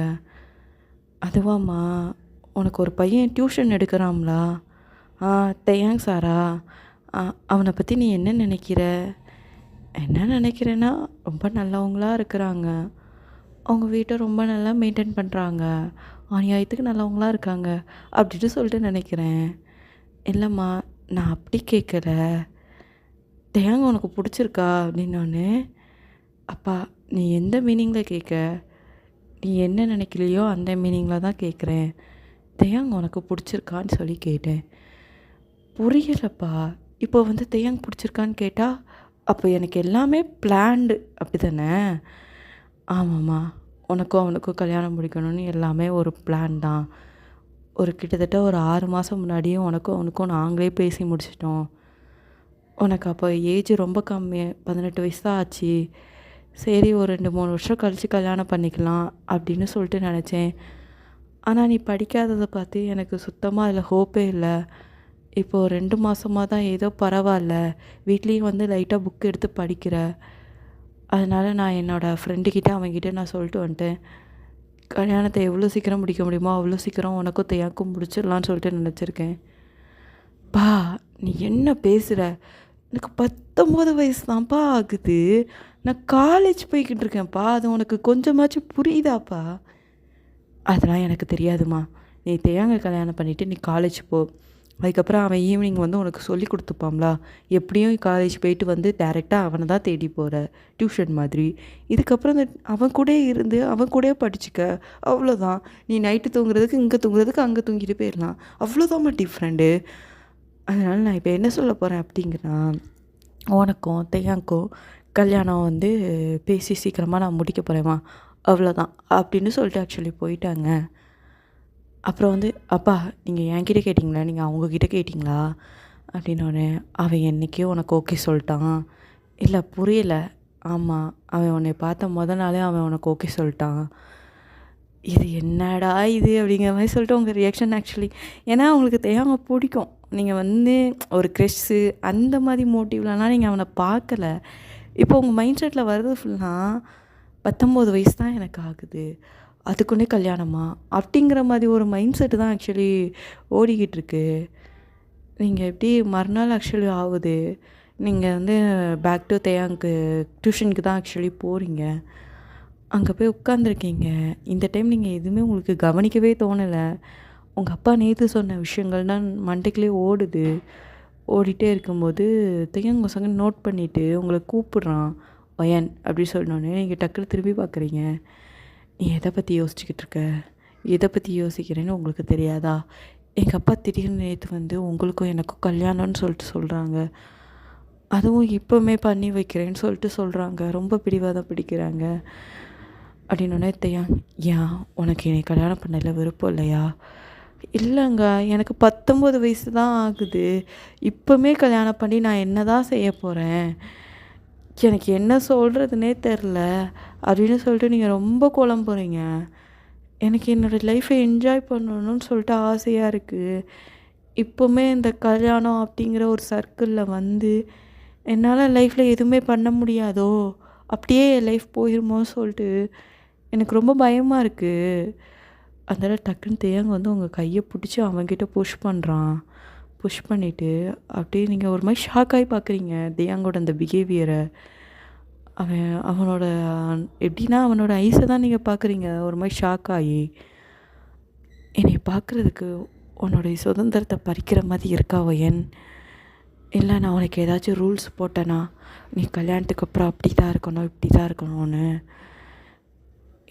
அதுவாம்மா, உனக்கு ஒரு பையன் டியூஷன் எடுக்கிறாங்களா? தேயாங் சாரா? அவனை பற்றி நீ என்ன நினைக்கிற? என்ன நினைக்கிறேன்னா, ரொம்ப நல்லவங்களாக இருக்கிறாங்க, அவங்க வீட்டை ரொம்ப நல்லா மெயின்டைன் பண்ணுறாங்க, அநியாயத்துக்கு நல்லவங்களாக இருக்காங்க அப்படின்னு சொல்லிட்டு நினைக்கிறேன். இல்லைம்மா, நான் அப்படி கேட்கல. தேயாங்க உனக்கு பிடிச்சிருக்கா அப்படின்னோடனே, அப்பா நீ எந்த மீனிங்கில் கேட்க? நீ என்ன நினைக்கலையோ அந்த மீனிங்கில் தான் கேட்குறேன். தேயாங்க உனக்கு பிடிச்சிருக்கான்னு சொல்லி கேட்டேன். புரியலப்பா. இப்போ வந்து தேயாங்க பிடிச்சிருக்கான்னு கேட்டால் அப்போ எனக்கு எல்லாமே பிளான்டு அப்படி தானே? ஆமாம்மா, உனக்கும் அவனுக்கும் கல்யாணம் முடிக்கணும்னு எல்லாமே ஒரு பிளான் தான். ஒரு கிட்டத்தட்ட ஒரு 6 மாதம் முன்னாடியும் உனக்கும் அவனுக்கும் நாங்களே பேசி முடிச்சிட்டோம். உனக்கு அப்போ ஏஜ் ரொம்ப கம்மி, 18 வயசு தான் ஆச்சு. சரி, ஒரு 2-3 வருஷம் கழித்து கல்யாணம் பண்ணிக்கலாம் அப்படின்னு சொல்லிட்டு நினச்சேன். ஆனால் நீ படிக்காததை பார்த்து எனக்கு சுத்தமாக அதில் ஹோப்பே இல்லை. இப்போது 2 மாதமாக தான் ஏதோ பரவாயில்ல, வீட்லேயும் வந்து லைட்டாக புக் எடுத்து படிக்கிற. அதனால் நான் என்னோடய ஃப்ரெண்டுக்கிட்ட அவங்ககிட்ட நான் சொல்லிட்டு வந்துட்டேன், கல்யாணத்தை எவ்வளோ சீக்கிரம் முடிக்க முடியுமோ அவ்வளோ சீக்கிரம் உனக்கும் தேயாக்கும் முடிச்சிடலான்னு சொல்லிட்டு நினச்சிருக்கேன். பா நீ என்ன பேசுகிற? எனக்கு 19 வயசு தான்ப்பா ஆகுது. நான் காலேஜ் போய்கிட்டு இருக்கேன்ப்பா. அது உனக்கு கொஞ்சமாச்சும் புரியுதாப்பா? அதெல்லாம் எனக்கு தெரியாதுமா. நீ தேயாங்க கல்யாணம் பண்ணிவிட்டு நீ காலேஜ் போ. அதுக்கப்புறம் அவன் ஈவினிங் வந்து உனக்கு சொல்லி கொடுத்துப்பாங்களா? எப்படியும் காலேஜ் போயிட்டு வந்து டேரெக்டாக அவனை தான் தேடி போகிற, டியூஷன் மாதிரி. இதுக்கப்புறம் அவன் கூட இருந்து அவன் கூட படிச்சுக்க, அவ்வளோதான். நீ நைட்டு தூங்குறதுக்கு இங்கே தூங்குறதுக்கு அங்கே தூங்கிட்டு போயிடலாம், அவ்வளோதாம்மா டிஃப்ரெண்டு. அதனால் நான் இப்போ என்ன சொல்ல போகிறேன் அப்படிங்கன்னா, உனக்கும் தேயாங்க்கும் கல்யாணம் வந்து பேசி சீக்கிரமாக நான் முடிக்க போகிறேம்மா, அவ்வளோதான் அப்படின்னு சொல்லிட்டு ஆக்சுவலி போயிட்டாங்க. அப்புறம் வந்து, அப்பா நீங்கள் என்கிட்ட கேட்டிங்களா, நீங்கள் அவங்கக்கிட்ட கேட்டிங்களா அப்படின்னோடனே, அவன் என்றைக்கே உனக்கு ஓகே சொல்லிட்டான். இல்லை புரியலை. ஆமாம், அவன் உன்னை பார்த்த நாளே அவன் உனக்கு ஓகே சொல்லிட்டான். இது என்னடா இது அப்படிங்கிற மாதிரி சொல்லிட்டு உங்கள் ரியாக்ஷன் ஆக்சுவலி, ஏன்னா அவங்களுக்கு தேவை பிடிக்கும். நீங்கள் வந்து ஒரு க்ரெஷ்ஷு அந்த மாதிரி மோட்டிவ்லலாம் நீங்கள் அவனை பார்க்கல. இப்போ உங்கள் மைண்ட் செட்டில் வர்றது ஃபுல்லாக 19 வயசு தான் எனக்கு ஆகுது, அதுக்குன்னே கல்யாணமா அப்படிங்கிற மாதிரி ஒரு மைண்ட் செட்டு தான் ஆக்சுவலி ஓடிக்கிட்டு இருக்கு. நீங்கள் எப்படி மறுநாள் ஆக்சுவலி ஆகுது, நீங்கள் வந்து பேக் டு தேயாங்க்கு டியூஷனுக்கு தான் ஆக்சுவலி போகிறீங்க. அங்கே போய் உட்காந்துருக்கீங்க. இந்த டைம் நீங்கள் எதுவுமே உங்களுக்கு கவனிக்கவே தோணலை. உங்கள் அப்பா நேற்று சொன்ன விஷயங்கள் தான் மண்டைக்குள்ளே ஓடுது. ஓடிட்டே இருக்கும்போது தேயாங்க சங்க நோட் பண்ணிவிட்டு உங்களை கூப்பிட்றான் வயன் அப்படி சொன்னோன்னே நீங்கள் டக்குன்னு திரும்பி பார்க்குறீங்க. நீ எதை பற்றி யோசிச்சுக்கிட்டு இருக்க, எதை பற்றி யோசிக்கிறேன்னு உங்களுக்கு தெரியாதா? எங்கள் அப்பா திடீர்னு நேற்று வந்து உங்களுக்கும் எனக்கும் கல்யாணம்னு சொல்லிட்டு சொல்கிறாங்க, அதுவும் இப்போவுமே பண்ணி வைக்கிறேன்னு சொல்லிட்டு சொல்கிறாங்க, ரொம்ப பிடிவாதம் பிடிக்கிறாங்க அப்படின்னோடனே தேயாங், ஏன் உனக்கு என்னை கல்யாணம் பண்ணல விருப்பம் இல்லையா? இல்லைங்க, எனக்கு 19 வயசு தான் ஆகுது, இப்போவுமே கல்யாணம் பண்ணி நான் என்ன தான் செய்ய போகிறேன், எனக்கு என்ன சொல்கிறதுனே தெரில அப்படின்னு சொல்லிட்டு நீங்கள் ரொம்ப குழம்புறீங்க. எனக்கு என்னோடய லைஃப்பை என்ஜாய் பண்ணணும்னு சொல்லிட்டு ஆசையாக இருக்குது. இப்போவுமே இந்த கல்யாணம் அப்படிங்கிற ஒரு சர்க்கிளில் வந்து என்னால் லைஃப்பில் எதுவுமே பண்ண முடியாதோ, அப்படியே என் லைஃப் போயிருமோன்னு சொல்லிட்டு எனக்கு ரொம்ப பயமாக இருக்குது. அதனால் டக்குன்னு தேயாங்க வந்து உங்கள் கையை பிடிச்சி அவன்கிட்ட புஷ் பண்ணுறான். புஷ் பண்ணிவிட்டு அப்படியே நீங்கள் ஒரு மாதிரி ஷாக் ஆகி பார்க்குறீங்க தேயாங்கோட அந்த பிஹேவியரை. அவனோட எப்படின்னா அவனோட ஐஸை தான் நீங்கள் பார்க்குறீங்க ஒரு மாதிரி ஷாக் ஆகி. என்னை பார்க்குறதுக்கு உன்னோடைய சுதந்திரத்தை பறிக்கிற மாதிரி இருக்கா வயன்? இல்லை நான் உனக்கு ஏதாச்சும் ரூல்ஸ் போட்டேனா, நீ கல்யாணத்துக்கு அப்புறம் அப்படி தான் இருக்கணும் இப்படி தான் இருக்கணும்னு?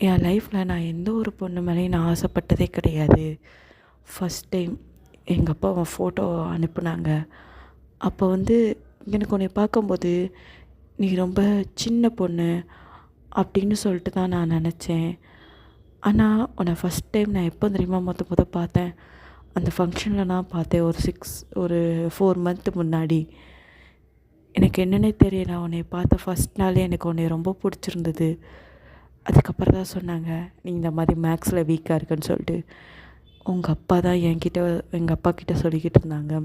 என் லைஃப்பில் நான் எந்த ஒரு பொண்ணு மேலேயும் நான் ஆசைப்பட்டதே கிடையாது. ஃபஸ்ட் டைம் எங்கள் அப்பா அவன் ஃபோட்டோ அனுப்புனாங்க. அப்போ வந்து எனக்கு உன்னை பார்க்கும்போது நீ ரொம்ப சின்ன பொண்ணு அப்படின்னு சொல்லிட்டு தான் நான் நினச்சேன். ஆனால் உன்னை ஃபஸ்ட் டைம் நான் எப்போ தெரியுமா மொத பார்த்தேன்? அந்த ஃபங்க்ஷனில் நான் பார்த்தேன் ஒரு 4 மந்த்து முன்னாடி. எனக்கு என்னன்னே தெரியல, உன்னை பார்த்த ஃபஸ்ட் நாளே எனக்கு உன்னை ரொம்ப பிடிச்சிருந்தது. அதுக்கப்புறம் தான் சொன்னாங்க நீ இந்த மாதிரி மேக்ஸில் வீக்காக இருக்குன்னு சொல்லிட்டு. உங்கள் அப்பா தான் எங்கள் அப்பா கிட்ட சொல்லிக்கிட்டு இருந்தாங்க,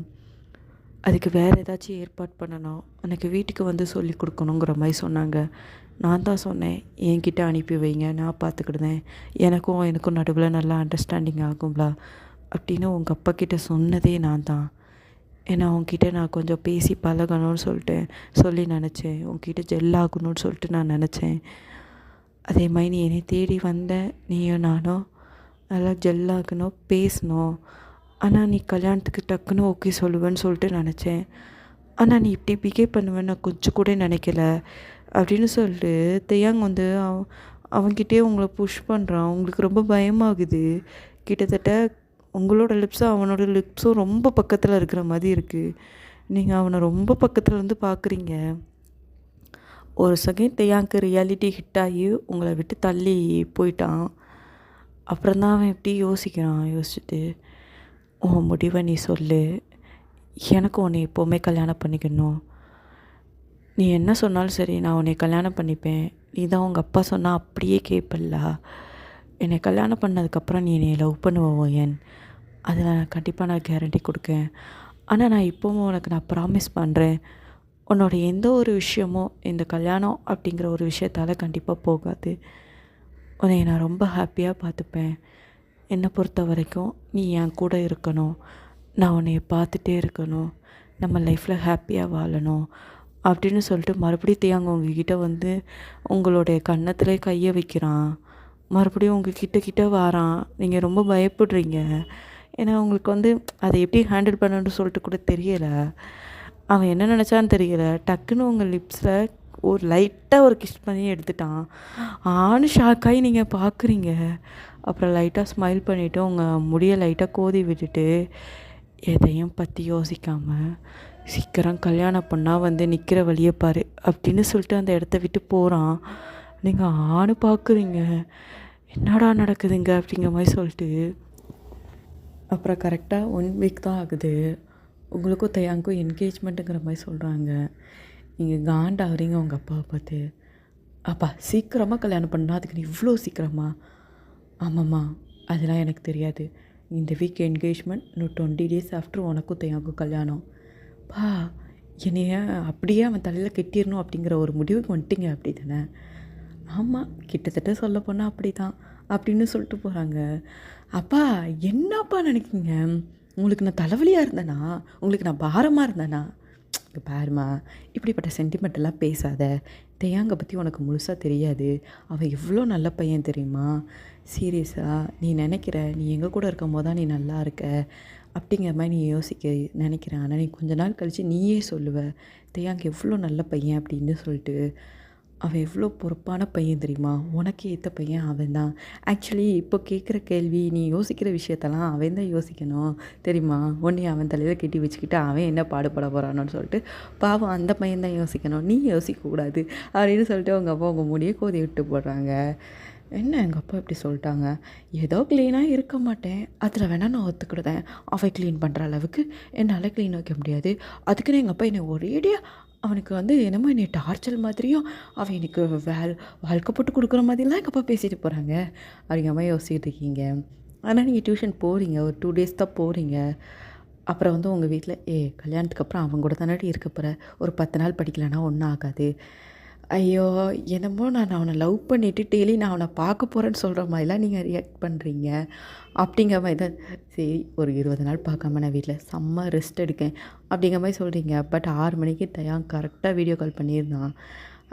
அதுக்கு வேறு ஏதாச்சும் ஏற்பாடு பண்ணணும், எனக்கு வீட்டுக்கு வந்து சொல்லி கொடுக்கணுங்கிற மாதிரி சொன்னாங்க. நான் தான் சொன்னேன் என்கிட்ட அனுப்பி வைங்க, நான் பார்த்துக்கிடுதேன், எனக்கும் நடுவில் நல்லா அண்டர்ஸ்டாண்டிங் ஆகும்ல அப்படின்னு உங்கள் அப்பா கிட்ட சொன்னதே நான் தான். ஏன்னா உங்ககிட்ட நான் கொஞ்சம் பேசி பழகணும்னு சொல்லி நினச்சேன், உங்ககிட்ட ஜெல் ஆகணும்னு சொல்லிட்டு நான் நினச்சேன். அதே மாதிரி நீ என்னை தேடி வந்த, நீயும் நானும் நல்லா ஜெல்லாகணும் பேசணும். ஆனால் நீ கல்யாணத்துக்கு டக்குன்னு ஓகே சொல்லுவேன்னு சொல்லிட்டு நினச்சேன். ஆனால் நீ இப்படி பிஹேவ் பண்ணுவேன்னு நான் கொஞ்சம் கூட நினைக்கல அப்படின்னு சொல்லிட்டு தேயாங் வந்து அவன்கிட்டே உங்களை புஷ் பண்ணுறான். உங்களுக்கு ரொம்ப பயமாகுது. கிட்டத்தட்ட உங்களோட லிப்ஸும் அவனோட லிப்ஸும் ரொம்ப பக்கத்தில் இருக்கிற மாதிரி இருக்குது. நீங்கள் அவனை ரொம்ப பக்கத்தில் இருந்து பார்க்குறீங்க. ஒரு செகண்ட் தேயாங்க்கு ரியாலிட்டி ஹிட் ஆகி உங்களை விட்டு தள்ளி போயிட்டான். அப்புறம் தான் அவன் எப்படி யோசிச்சுட்டு உன் முடிவை நீ சொல்லு, எனக்கு உன்னை எப்போவுமே கல்யாணம் பண்ணிக்கணும், நீ என்ன சொன்னாலும் சரி நான் உன்னை கல்யாணம் பண்ணிப்பேன், நீ தான் உங்கள் அப்பா சொன்னால் அப்படியே கேட்பல்ல, என்னை கல்யாணம் பண்ணதுக்கப்புறம் நீ என்னை லவ் பண்ணுவேன், அதில் நான் கண்டிப்பாக நான் கேரண்டி கொடுக்கேன். ஆனால் நான் இப்போவும் உனக்கு நான் ப்ராமிஸ் பண்ணுறேன், உன்னோட எந்த ஒரு விஷயமும் இந்த கல்யாணம் அப்படிங்கிற ஒரு விஷயத்தால் கண்டிப்பாக போகாது. உன்னை நான் ரொம்ப ஹாப்பியாக பார்த்துப்பேன். என்னை பொறுத்த வரைக்கும் நீ என் கூட இருக்கணும், நான் உன்னை பார்த்துட்டே இருக்கணும், நம்ம லைஃப்பில் ஹாப்பியாக வாழணும் அப்படின்னு சொல்லிட்டு மறுபடியும் தேயாங்க உங்ககிட்ட வந்து உங்களுடைய கன்னத்திலே கையை வைக்கிறான். மறுபடியும் உங்ககிட்ட வாரான். நீங்கள் ரொம்ப பயப்படுறீங்க. ஏன்னா உங்களுக்கு வந்து அதை எப்படி ஹேண்டில் பண்ணணும்னு சொல்லிட்டு கூட தெரியலை. அவன் என்ன நினச்சான்னு தெரியல, டக்குன்னு உங்கள் லிப்ஸில் ஒரு லைட்டாக ஒரு கிஸ் பண்ணி எடுத்துட்டான். ஆன்னு ஷாக்காகி நீங்கள் பார்க்குறீங்க. அப்புறம் லைட்டாக ஸ்மைல் பண்ணிவிட்டு உங்கள் முடியை லைட்டாக கோதி விட்டுட்டு எதையும் பற்றி யோசிக்காமல் சீக்கிரம் கல்யாணம் பண்ணால் வந்து நிற்கிற வழியை பாரு அப்படின்னு சொல்லிட்டு அந்த இடத்த விட்டு போகிறான். நீங்கள் ஆன்னு பார்க்குறீங்க, என்னடா நடக்குதுங்க அப்படிங்கிற மாதிரி சொல்லிட்டு. அப்புறம் கரெக்டாக 1 வீக் தான் ஆகுது, உங்களுக்கும் தேயாங்க்கும் என்கேஜ்மெண்ட்டுங்கிற மாதிரி சொல்கிறாங்க. நீங்கள் காண்டாகிறீங்க உங்கள் அப்பாவை பார்த்து. அப்பா சீக்கிரமாக கல்யாணம் பண்ணால் அதுக்கு நீ இவ்வளோ சீக்கிரமா? ஆமாம்மா அதெல்லாம் எனக்கு தெரியாது, இந்த வீக் என்கேஜ்மெண்ட், இன்னும் 20 days ஆஃப்டர் உனக்கும் தேயாங்க்கும் கல்யாணம். பா என்னைய அப்படியே அவன் தலையில் கட்டிடணும் அப்படிங்கிற ஒரு முடிவுக்கு வந்துட்டீங்க அப்படி தானே? ஆமாம், கிட்டத்தட்ட சொல்லப்போனால் அப்படி தான் அப்படின்னு சொல்லிட்டு போகிறாங்க. அப்பா என்னப்பா நினைக்கிங்க? உங்களுக்கு நான் தலைவலியாக இருந்தேனா? உங்களுக்கு நான் பாரமாக இருந்தேனா? இங்க பாரும்மா, இப்படிப்பட்ட சென்டிமெண்டெல்லாம் பேசாத. தேயாங்க பற்றி உனக்கு முழுசாக தெரியாது. அவன் எவ்வளோ நல்ல பையன் தெரியுமா? சீரியஸா நீ நினைக்கிற, நீ எங்கள் கூட இருக்கும்போது தான் நீ நல்லா இருக்க அப்படிங்கிற மாதிரி நீ யோசிக்க நினைக்கிற. ஆனால் நீ கொஞ்ச நாள் கழித்து நீயே சொல்லுவ, தேயாங்க எவ்வளோ நல்ல பையன் அப்படின்னு சொல்லிட்டு. அவன் எவ்வளோ பொறுப்பான பையன் தெரியுமா? உனக்கு ஏற்ற பையன் அவன் தான். ஆக்சுவலி இப்போ கேட்குற கேள்வி, நீ யோசிக்கிற விஷயத்தெல்லாம் அவன் தான் யோசிக்கணும் தெரியுமா? உன்னை அவன் தலையில் கட்டி வச்சுக்கிட்டு அவன் என்ன பாடுபட போகிறானோன்னு சொல்லிட்டு பாவம் அந்த பையன் தான் யோசிக்கணும், நீ யோசிக்கக்கூடாது அப்படின்னு சொல்லிட்டு அவங்க அப்பா உங்கள் முடியை கோதி விட்டு போடுறாங்க. என்ன எங்கள் அப்பா இப்படி சொல்லிட்டாங்க? ஏதோ க்ளீனாக இருக்க மாட்டேன், அதில் வேணால் நான் ஒத்துக்கிடுதேன். அவன் க்ளீன் பண்ணுற அளவுக்கு என்னால் க்ளீன் வைக்க முடியாது. அதுக்குன்னு எங்கள் அப்பா என்னை ஒரேடியாக அவனுக்கு என்னமோ என்னை டார்ச்சர் மாதிரியும் அவன் எனக்கு வாழ்க்கை போட்டு கொடுக்குற மாதிரிலாம் எங்கள் அப்பா பேசிட்டு போகிறாங்க அப்படிங்கிற மாதிரி யோசிச்சுட்டு இருக்கீங்க. ஆனால் நீங்கள் டியூஷன் போகிறீங்க, ஒரு 2 டேஸ் தான் போகிறீங்க. அப்புறம் உங்கள் வீட்டில் கல்யாணத்துக்கு அப்புறம் அவங்க கூட தானே இருக்க போகிற, ஒரு 10 நாள் படிக்கலைன்னா ஒன்றும் ஆகாது. ஐயோ! என்னமோ நான் அவனை லவ் பண்ணிவிட்டு டெய்லி நான் அவனை பார்க்க போகிறேன்னு சொல்கிற மாதிரிலாம் நீங்கள் ரியாக்ட் பண்ணுறீங்க. அப்படிங்கிற மாதிரி தான். சரி, ஒரு 20 நாள் பார்க்காம நான் வீட்டில் செம்ம ரெஸ்ட் எடுக்கேன் அப்படிங்கிற மாதிரி சொல்கிறீங்க. பட் 6 மணிக்கு தயான் கரெக்டாக வீடியோ கால் பண்ணியிருந்தான்.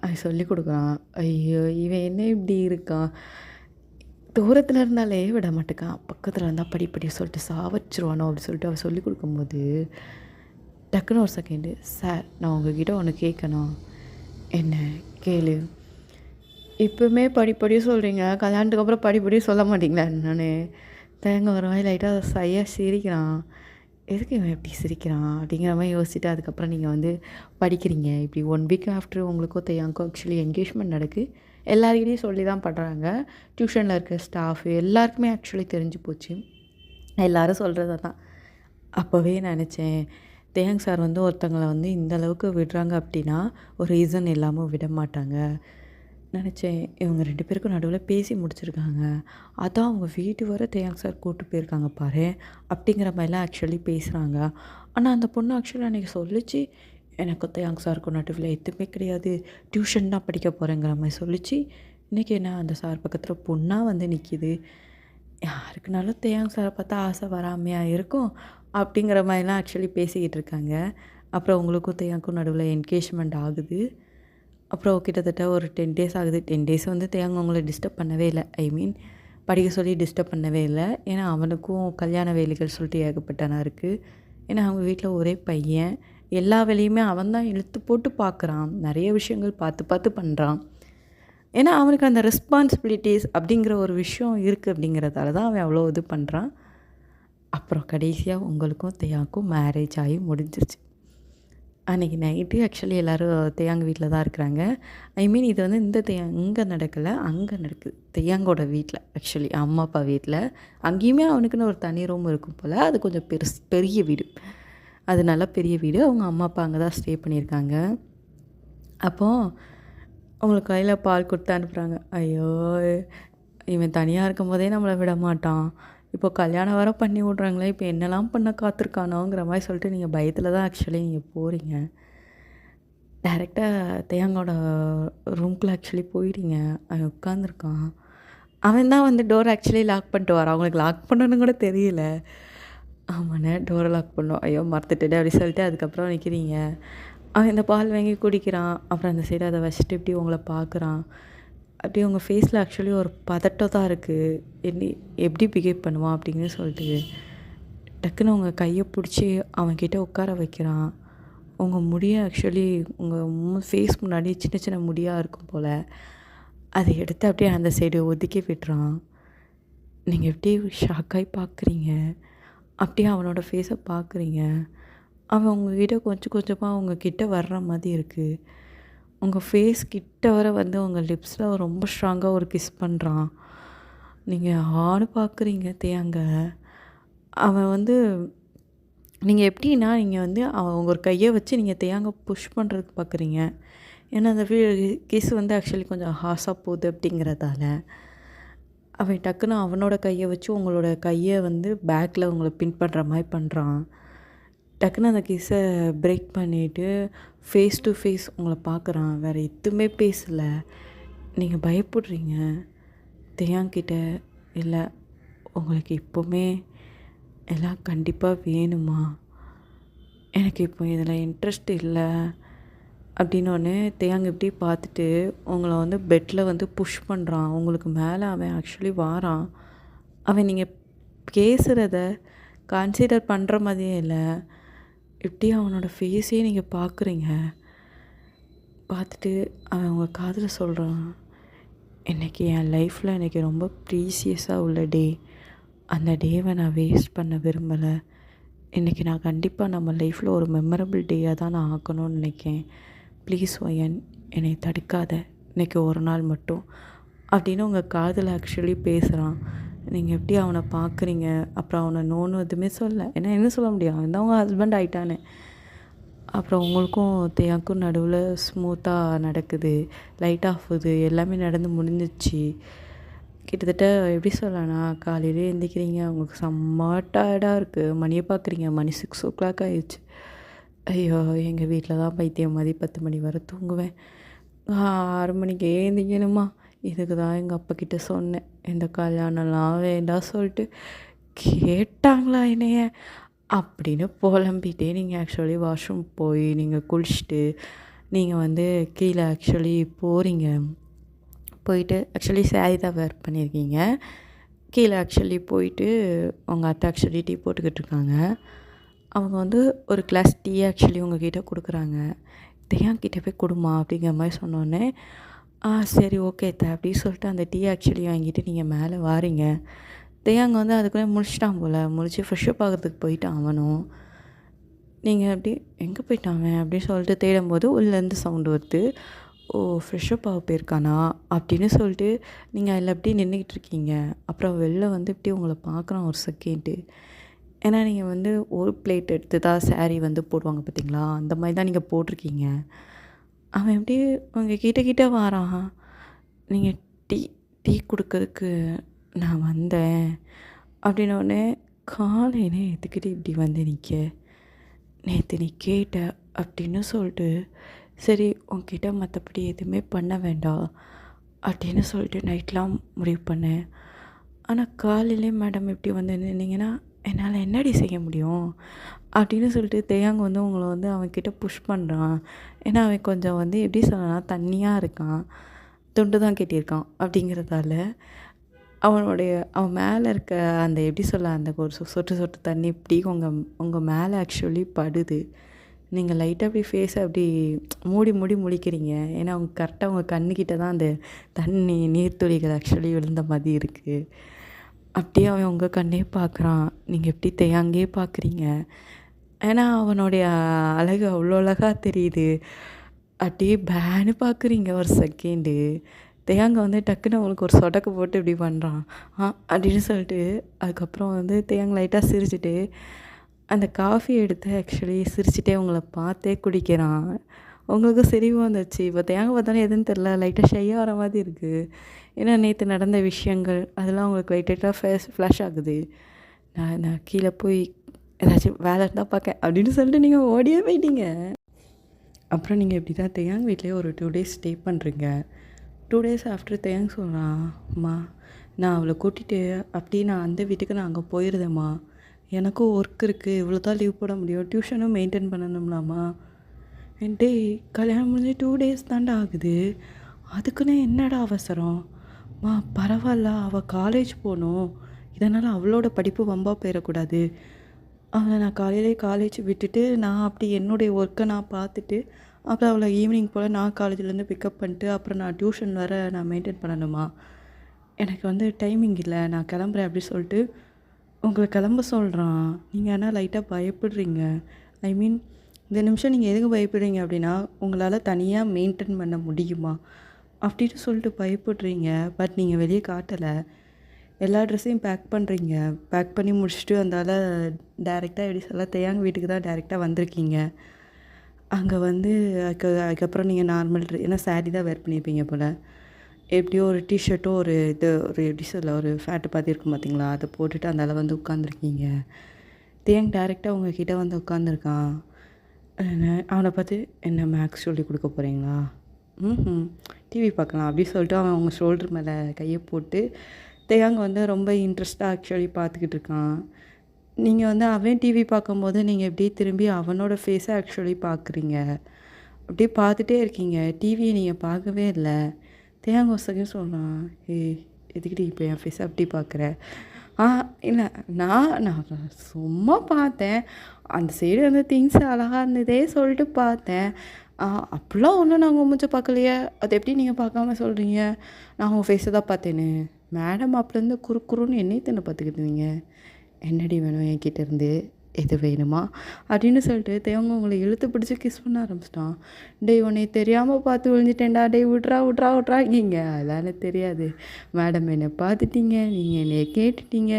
அவன் சொல்லிக் கொடுக்குறான். ஐயோ! இவன் என்ன இப்படி இருக்கான்? தூரத்தில் இருந்தாலே விட மாட்டேக்கான், பக்கத்தில் இருந்தால் படி சொல்லிட்டு சாவச்சிருவானோ அப்படி சொல்லிட்டு அவன் சொல்லிக் கொடுக்கும்போது டக்குன்னு ஒரு செகண்டு, சார் நான் உங்ககிட்ட ஒன்று கேட்கணும். என்ன கேளு. இப்போவுமே படிப்படியும் சொல்கிறீங்க, கல்யாணத்துக்கு அப்புறம் படிப்படியும் சொல்ல மாட்டீங்களா? நான் தேங்க ஒரு மாதிரி லைட்டாக சையாக சிரிக்கிறான். எதுக்கு இவன் எப்படி சிரிக்கிறான் அப்படிங்கிற மாதிரி யோசிச்சுட்டு அதுக்கப்புறம் நீங்கள் படிக்கிறீங்க. இப்படி 1 வீக் ஆஃப்டர் உங்களுக்கும் தேயாங்கோ ஆக்சுவலி என்கேஜ்மெண்ட் நடக்கு. எல்லாருக்கிட்டையும் சொல்லி தான் பண்ணுறாங்க. டியூஷனில் இருக்க ஸ்டாஃபு எல்லாருக்குமே ஆக்சுவலி தெரிஞ்சு போச்சு. எல்லோரும் சொல்கிறது தான். அப்போவே நினச்சேன், தேயாங் சார் ஒருத்தங்களை இந்த அளவுக்கு விடுறாங்க அப்படின்னா ஒரு ரீசன் இல்லாமல் விட மாட்டாங்க நினச்சேன். இவங்க 2 பேருக்கும் நடுவில் பேசி முடிச்சிருக்காங்க. அதான் அவங்க வீட்டு வர தேயாங் சார் கூப்பிட்டு போயிருக்காங்க பாரு அப்படிங்கிற மாதிரிலாம் ஆக்சுவலி பேசுகிறாங்க. ஆனால் அந்த பொண்ணு ஆக்சுவலி அன்றைக்கி சொல்லிச்சு, எனக்கு தேயாங் சாருக்கும் நடுவில் எதுவுமே கிடையாது, டியூஷன் தான் படிக்க போகிறேங்கிற மாதிரி சொல்லிச்சு. இன்றைக்கி என்ன அந்த சார் பக்கத்தில் பொண்ணாக நிற்கிது. யாருக்குனாலும் தேயாங் சாரை பார்த்தா ஆசை வராமையா இருக்கும் அப்படிங்கிற மாதிரிலாம் ஆக்சுவலி பேசிக்கிட்டு இருக்காங்க. அப்புறம் உங்களுக்கும் தேயாங்க்கும் நடுவில் என்கேஜ்மெண்ட் ஆகுது. அப்புறம் கிட்டத்தட்ட ஒரு 10 டேஸ் ஆகுது. 10 டேஸ் தேயாங்க அவங்கள டிஸ்டர்ப் பண்ணவே இல்லை. ஐ மீன் படிக்க சொல்லி டிஸ்டர்ப் பண்ணவே இல்லை. ஏன்னா அவனுக்கும் கல்யாண வேலைகள் சொல்லிட்டு ஏகப்பட்டனா இருக்குது. ஏன்னா அவங்க வீட்டில் ஒரே பையன், எல்லா வேலையுமே அவன் தான் இழுத்து போட்டு பார்க்குறான். நிறைய விஷயங்கள் பார்த்து பண்ணுறான். ஏன்னா அவனுக்கு அந்த ரெஸ்பான்சிபிலிட்டிஸ் அப்படிங்கிற ஒரு விஷயம் இருக்குது. அப்படிங்கிறதால தான் அவன் அவ்வளோ இது பண்ணுறான். அப்புறம் கடைசியாக உங்களுக்கும் தேயாங்க்கும் மேரேஜ் ஆகி முடிஞ்சிருச்சு. அன்றைக்கி நைட்டு ஆக்சுவலி எல்லோரும் தேயாங்க வீட்டில் தான் இருக்கிறாங்க. ஐ மீன் இது இந்த இங்கே நடக்கலை, அங்கே நடக்குது. தேயாங்கோட வீட்டில் ஆக்சுவலி அம்மா அப்பா வீட்டில். அங்கேயுமே அவனுக்குன்னு ஒரு தனி ரூம் இருக்கும் போல். அது கொஞ்சம் பெரிய வீடு. அது நல்லா பெரிய வீடு. அவங்க அம்மா அப்பா அங்கே தான் ஸ்டே பண்ணியிருக்காங்க. அப்போது அவங்களுக்கு கையில் பால் கொடுத்து அனுப்புகிறாங்க. ஐயோ! இவன் தனியாக இருக்கும் போதே நம்மளை விட மாட்டான், இப்போ கல்யாணம் வர பண்ணி விட்றாங்களே, இப்போ என்னெல்லாம் பண்ண காத்திருக்கானோங்கிற மாதிரி சொல்லிட்டு நீங்கள் பயத்தில் தான் ஆக்சுவலி நீங்கள் போகிறீங்க. டைரெக்டாக தேயாங்கோட ரூம்குள்ளே ஆக்சுவலி போயிட்டீங்க. அவன் உட்காந்துருக்கான். அவன் தான் டோர் ஆக்சுவலி லாக் பண்ணிட்டு வரான். அவங்களுக்கு லாக் பண்ணணுன்னு கூட தெரியல. ஆமாண்ணே, டோரை லாக் பண்ணோம். ஐயோ மறந்துட்டே அப்படி சொல்லிட்டு அதுக்கப்புறம் நிற்கிறீங்க. அவன் இந்த பால் வாங்கி குடிக்கிறான். அப்புறம் அந்த சைடு அதை வச்சுட்டு இப்படி உங்களை பார்க்குறான். அப்படியே உங்கள் ஃபேஸில் ஆக்சுவலி ஒரு பதட்டம் தான் இருக்குது. எப்படி பிஹேவ் பண்ணுவான் அப்படின்னு சொல்லிட்டு டக்குன்னு உங்கள் கையை பிடிச்சி அவன்கிட்ட உட்கார வைக்கிறான். உங்கள் முடியை ஆக்சுவலி உங்கள் ஃபேஸ் முன்னாடி சின்ன சின்ன முடியாக இருக்கும் போல், அதை எடுத்து அப்படியே அந்த சைடு ஒதுக்கி விட்டுறான். நீங்கள் எப்படி ஷாக்காகி பார்க்குறீங்க. அப்படியே அவனோட ஃபேஸை பார்க்குறீங்க. அவன் உங்ககிட்ட கொஞ்சம் கொஞ்சமாக உங்ககிட்ட வர்ற மாதிரி இருக்குது. உங்கள் ஃபேஸ் கிட்ட வர உங்கள் லிப்ஸில் ரொம்ப ஸ்ட்ராங்காக ஒரு கிஸ் பண்ணுறான். நீங்கள் ஆடு பார்க்குறீங்க தேயாங்க. அவன் நீங்கள் எப்படின்னா நீங்கள் அவன் உங்கள் ஒரு கையை வச்சு நீங்கள் தேயாங்க புஷ் பண்ணுறதுக்கு பார்க்குறீங்க. ஏன்னா அந்த கிஸ் ஆக்சுவலி கொஞ்சம் ஹாஸாக போகுது அப்படிங்கிறதால அவன் டக்குன்னு அவனோட கையை வச்சு உங்களோட கையை பேக்கில் உங்களை பின் பண்ணுற மாதிரி பண்ணுறான். டக்குன்னு அந்த கிஸ்ஸை பிரேக் பண்ணிவிட்டு ஃபேஸ் டு ஃபேஸ் உங்களை பார்க்குறான். வேறு எதுவுமே பேசலை. நீங்கள் பயப்படுறீங்க. தேயாங்கிட்ட இல்லை உங்களுக்கு இப்போவுமே எல்லாம் கண்டிப்பாக வேணுமா? எனக்கு இப்போ இதில் இன்ட்ரெஸ்ட் இல்லை அப்படின்னோடனே தேயாங்க இப்படி பார்த்துட்டு உங்களை வந்து பெட்டில் வந்து புஷ் பண்ணுறான். உங்களுக்கு மேலே அவன் ஆக்சுவலி வாரான். அவன் நீங்கள் பேசுகிறத கன்சிடர் பண்ணுற மாதிரியே இல்லை. இப்படி அவனோட ஃபேஸையே நீங்கள் பார்க்குறீங்க. பார்த்துட்டு அவன் உங்கள் காதில் சொல்கிறான், இன்றைக்கி என் லைஃப்பில் எனக்கு ரொம்ப ப்ரீசியஸாக உள்ள டே. அந்த டேவை நான் வேஸ்ட் பண்ண விரும்பலை. இன்றைக்கி நான் கண்டிப்பாக நம்ம லைஃப்பில் ஒரு மெமரபிள் டேயாக தான் நான் ஆக்கணும்னு நினைக்கிறேன். ப்ளீஸ் ஒயன் என்னை தடுக்காத, இன்றைக்கி ஒரு நாள் மட்டும் அப்படின்னு உங்கள் காதில் ஆக்சுவலி பேசுகிறான். நீங்கள் எப்படி அவனை பார்க்குறீங்க? அப்புறம் அவனை நோன்னு எதுவுமே சொல்ல. ஏன்னா என்ன சொல்ல முடியும், அவன் தான் உங்கள் ஹஸ்பண்ட் ஆகிட்டானே. அப்புறம் உங்களுக்கும் தேயாக்கும் நடுவில் ஸ்மூத்தாக நடக்குது. லைட் ஆஃபுது எல்லாமே நடந்து முடிஞ்சிச்சு. கிட்டத்தட்ட எப்படி சொல்லலாம்னா, காலையிலே எழுந்திரிக்கிறீங்க, உங்களுக்கு செம்ம டயர்டாக இருக்குது. மணியை பார்க்குறீங்க, மணி 6 ஆயிடுச்சு. ஐயோ, எங்கள் வீட்டில் தான் பைத்தியம் மாதிரி 10 மணி வரை தூங்குவேன். 6 மணிக்கு ஏந்திக்கணுமா? இதுக்கு தான் எங்கள் அப்பாக்கிட்ட சொன்னேன், இந்த கல்யாணம்லாம் வேண்டாம் சொல்லிட்டு. கேட்டாங்களா என்னைய அப்படின்னு புலம்பிகிட்டே நீங்கள் ஆக்சுவலி வாஷ்ரூம் போய் நீங்கள் குளிச்சுட்டு நீங்கள் வந்து கீழே ஆக்சுவலி போகிறீங்க. போயிட்டு ஆக்சுவலி சாரி தான் வேர் பண்ணியிருக்கீங்க. கீழே ஆக்சுவலி போயிட்டு உங்கள் அத்தை ஆக்சுவலி டீ போட்டுக்கிட்டு இருக்காங்க. அவங்க வந்து ஒரு கிளாஸ் டீ ஆக்சுவலி உங்ககிட்ட கொடுக்குறாங்க. தேயாங்கிட்ட போய் கொடுமா அப்படிங்கிற மாதிரி சொன்னோடனே, சரி ஓகே அத்தை அப்படின்னு சொல்லிட்டு அந்த டீ ஆக்சுவலி வாங்கிட்டு நீங்கள் மேலே வாரீங்க. தேயாங்க வந்து அதுக்குள்ளே முடிச்சிட்டான் போல். முடிச்சு ஃப்ரெஷ்ஷப் ஆகிறதுக்கு போயிட்டான் அவனும். நீங்கள் அப்படி எங்கே போயிட்டான் அவன் அப்படின்னு சொல்லிட்டு தேடும்போது உள்ளேருந்து சவுண்டு வருது. ஓ, ஃப்ரெஷ்ஷப் ஆக போயிருக்கானா அப்படின்னு சொல்லிட்டு நீங்கள் அதில் அப்படியே நின்றுக்கிட்டு இருக்கீங்க. அப்புறம் வெளில வந்து இப்படி உங்களை பார்க்குறான் ஒரு செகண்டு. ஏன்னா நீங்கள் வந்து ஒரு பிளேட் எடுத்து தான் சாரீ வந்து போடுவாங்க பார்த்தீங்களா, அந்த மாதிரி தான் நீங்கள் போட்டிருக்கீங்க. அவன் எப்படியே உங்கள் கிட்ட வாரான். நீங்கள் டீ டீ கொடுக்கறதுக்கு நான் வந்தேன் அப்படின்னோடனே, காலையிலே எதுக்கிட்டு இப்படி வந்து நிற்க, நேற்று நீ கேட்ட அப்படின்னு சொல்லிட்டு, சரி உன்கிட்ட மற்றபடி எதுவுமே பண்ண வேண்டாம் அப்படின்னு சொல்லிட்டு நைட்லாம் முடிவு பண்ணேன். ஆனால் காலையிலே மேடம் இப்படி வந்து நின்னீங்கன்னா என்னால் என்னடி செய்ய முடியும் அப்படின்னு சொல்லிட்டு தேயாங்க வந்து உங்களை வந்து அவன்கிட்ட புஷ் பண்ணுறான். ஏன்னா அவன் கொஞ்சம் வந்து எப்படி சொல்லலாம், தண்ணியாக இருக்கான், துண்டு தான் கட்டியிருக்கான். அப்படிங்கிறதால அவன் மேலே இருக்க அந்த எப்படி சொல்ல, அந்த ஒரு சொட்டு சொட்டு தண்ணி இப்படி உங்கள் மேலே ஆக்சுவலி படுது. நீங்கள் லைட்டாக அப்படி ஃபேஸை அப்படி மூடி முழிக்கிறீங்க. ஏன்னா அவங்க கரெக்டாக உங்கள் கண்ணுக்கிட்ட தான் அந்த தண்ணி நீர்த்துளிகள் ஆக்சுவலி விழுந்த மாதிரி இருக்குது. அப்படியே அவன் உங்கள் கண்ணே பார்க்குறான். நீங்கள் எப்படி தேயாங்கே பார்க்குறீங்க. ஏன்னா அவனுடைய அழகு அவ்வளோ அழகாக தெரியுது. அப்படியே பேனு பார்க்குறீங்க ஒரு செகண்டு. தேயாங்க வந்து டக்குன்னு அவனுக்கு ஒரு சொடக்கு போட்டு இப்படி பண்ணுறான். அப்படின்னு சொல்லிட்டு அதுக்கப்புறம் வந்து தேயாங்க லைட்டாக சிரிச்சுட்டு அந்த காஃபி எடுத்து ஆக்சுவலி சிரிச்சுட்டே உங்களை பார்த்தே குடிக்கிறான். உங்களுக்கு சிரிப்பு வந்துச்சு. இப்போ தேங்க பார்த்தாலும் எதுன்னு தெரில, லைட்டாக ஷையாக வர மாதிரி இருக்குது. ஏன்னா நேற்று நடந்த விஷயங்கள் அதெல்லாம் உங்களுக்கு லைட்டாக ஃப்ளாஷ் ஆகுது. நான் கீழே போய் ஏதாச்சும் வேலை இருந்தால் பார்க்க அப்படின்னு சொல்லிட்டு நீங்கள் ஓடியே போயிட்டீங்க. அப்புறம் நீங்கள் இப்படி தான் தேயாங்க வீட்லேயே ஒரு 2 days ஸ்டே பண்ணுறீங்க. 2 days ஆஃப்டர் தேயாங்க சொல்கிறான், அம்மா நான் அவளை கூட்டிகிட்டு அப்படியே நான் அந்த வீட்டுக்கு நான் அங்கே போயிருந்தேம்மா, எனக்கும் ஒர்க் இருக்குது, இவ்வளோ தான் லீவ் போட முடியும், டியூஷனும் மெயின்டைன் பண்ணணும்லாமா. டே கல்யாணம் முடிஞ்சு 2 days தாண்டா ஆகுது, அதுக்குன்னு என்னடா அவசரம்? பரவாயில்ல, அவள் காலேஜ் போகணும், இதனால் அவளோட படிப்பு வம்பா போயிடக்கூடாது. அவளை நான் காலையிலே காலேஜ் விட்டுட்டு நான் அப்படி என்னுடைய ஒர்க்கை நான் பார்த்துட்டு அப்புறம் அவளை ஈவினிங் போல் நான் காலேஜ்லேருந்து பிக்கப் பண்ணிட்டு அப்புறம் நான் டியூஷன் வேறு நான் மெயின்டைன் பண்ணணுமா. எனக்கு வந்து டைமிங் இல்லை, நான் கிளம்புறேன் அப்படி சொல்லிட்டு உங்களை கிளம்ப சொல்கிறான். நீங்கள் ஆனால் லைட்டாக பயப்படுறீங்க. ஐ மீன் இந்த நிமிஷம் நீங்கள் எதுக்கு பயப்படுறீங்க அப்படின்னா, உங்களால் தனியாக மெயின்டைன் பண்ண முடியுமா அப்படின்னு சொல்லிட்டு பயப்படுறீங்க. பட் நீங்கள் வெளியே காட்டலை. எல்லா ட்ரெஸ்ஸையும் பேக் பண்ணுறீங்க. பேக் பண்ணி முடிச்சுட்டு அந்தால டேரெக்டாக எப்படி சொல்ல தேயாங்க வீட்டுக்கு தான் டேரெக்டாக வந்திருக்கீங்க. அங்கே வந்து அதுக்கப்புறம் நீங்கள் நார்மல் ஏன்னா சாரீ தான் வேர் பண்ணியிருப்பீங்க போல். எப்படியோ ஒரு டிஷர்ட்டோ ஒரு எப்படி சொல்ல ஒரு ஃபேட்டு பார்த்து இருக்கும் பார்த்தீங்களா, அதை போட்டுட்டு அந்தால வந்து உட்காந்துருக்கீங்க. தேங் டைரெக்டாக உங்ககிட்ட வந்து உட்காந்துருக்கான். அவனை பார்த்து, "என்ன மேக்ஸ் சொல்லிக் கொடுக்க போகிறீங்களா?" ம்ஹ்ம். "டிவி பார்க்கலாம்" அப்படி சொல்லிட்டு அவன் அவங்க ஷோல்டர் மேலே கையை போட்டு தேயாங்க வந்து ரொம்ப இன்ட்ரெஸ்ட்டாக ஆக்சுவலி பார்த்துக்கிட்டு இருக்கான். நீங்கள் வந்து அவன் டிவி பார்க்கும்போது நீங்கள் எப்படியே திரும்பி அவனோட ஃபேஸை ஆக்சுவலி பார்க்குறீங்க. அப்படியே பார்த்துட்டே இருக்கீங்க. டிவியை நீங்கள் பார்க்கவே இல்லை. தேயாங்க ஒரு செகண்ட் சொல்கிறான், "ஏய் எதுக்குடி இப்போ என் ஃபேஸை அப்படி பார்க்குற?" ஆ இல்லை, நான் நான் சும்மா பார்த்தேன். அந்த சைடு வந்து திங்ஸ் அழகாக இருந்ததே சொல்லிட்டு பார்த்தேன். அப்படிலாம் ஒன்றும் நான் உங்கள் மூஞ்ச பார்க்கலையே. அது எப்படி நீங்கள் பார்க்காம சொல்கிறீங்க? நான் உங்கள் ஃபேஸை தான் பார்த்தேன்னு. மேடம் அப்போலேருந்து குறுன்னு என்னைய தானே பார்த்துக்கிட்டு இருந்தீங்க. என்னடி வேணும் என்கிட்ட இருந்து? எது வேணுமா அப்படின்னு சொல்லிட்டு தேவங்க உங்களை இழுத்து பிடிச்சி கிஸ் பண்ண ஆரம்பிச்சிட்டான். டேய் உன்னை தெரியாமல் பார்த்து விழுந்துட்டேன்டா, டேய் விட்றாங்கீங்க. அதெல்லாம் எனக்கு தெரியாது மேடம், என்னை பார்த்துட்டீங்க, நீங்கள் என்னைய கேட்டுட்டீங்க.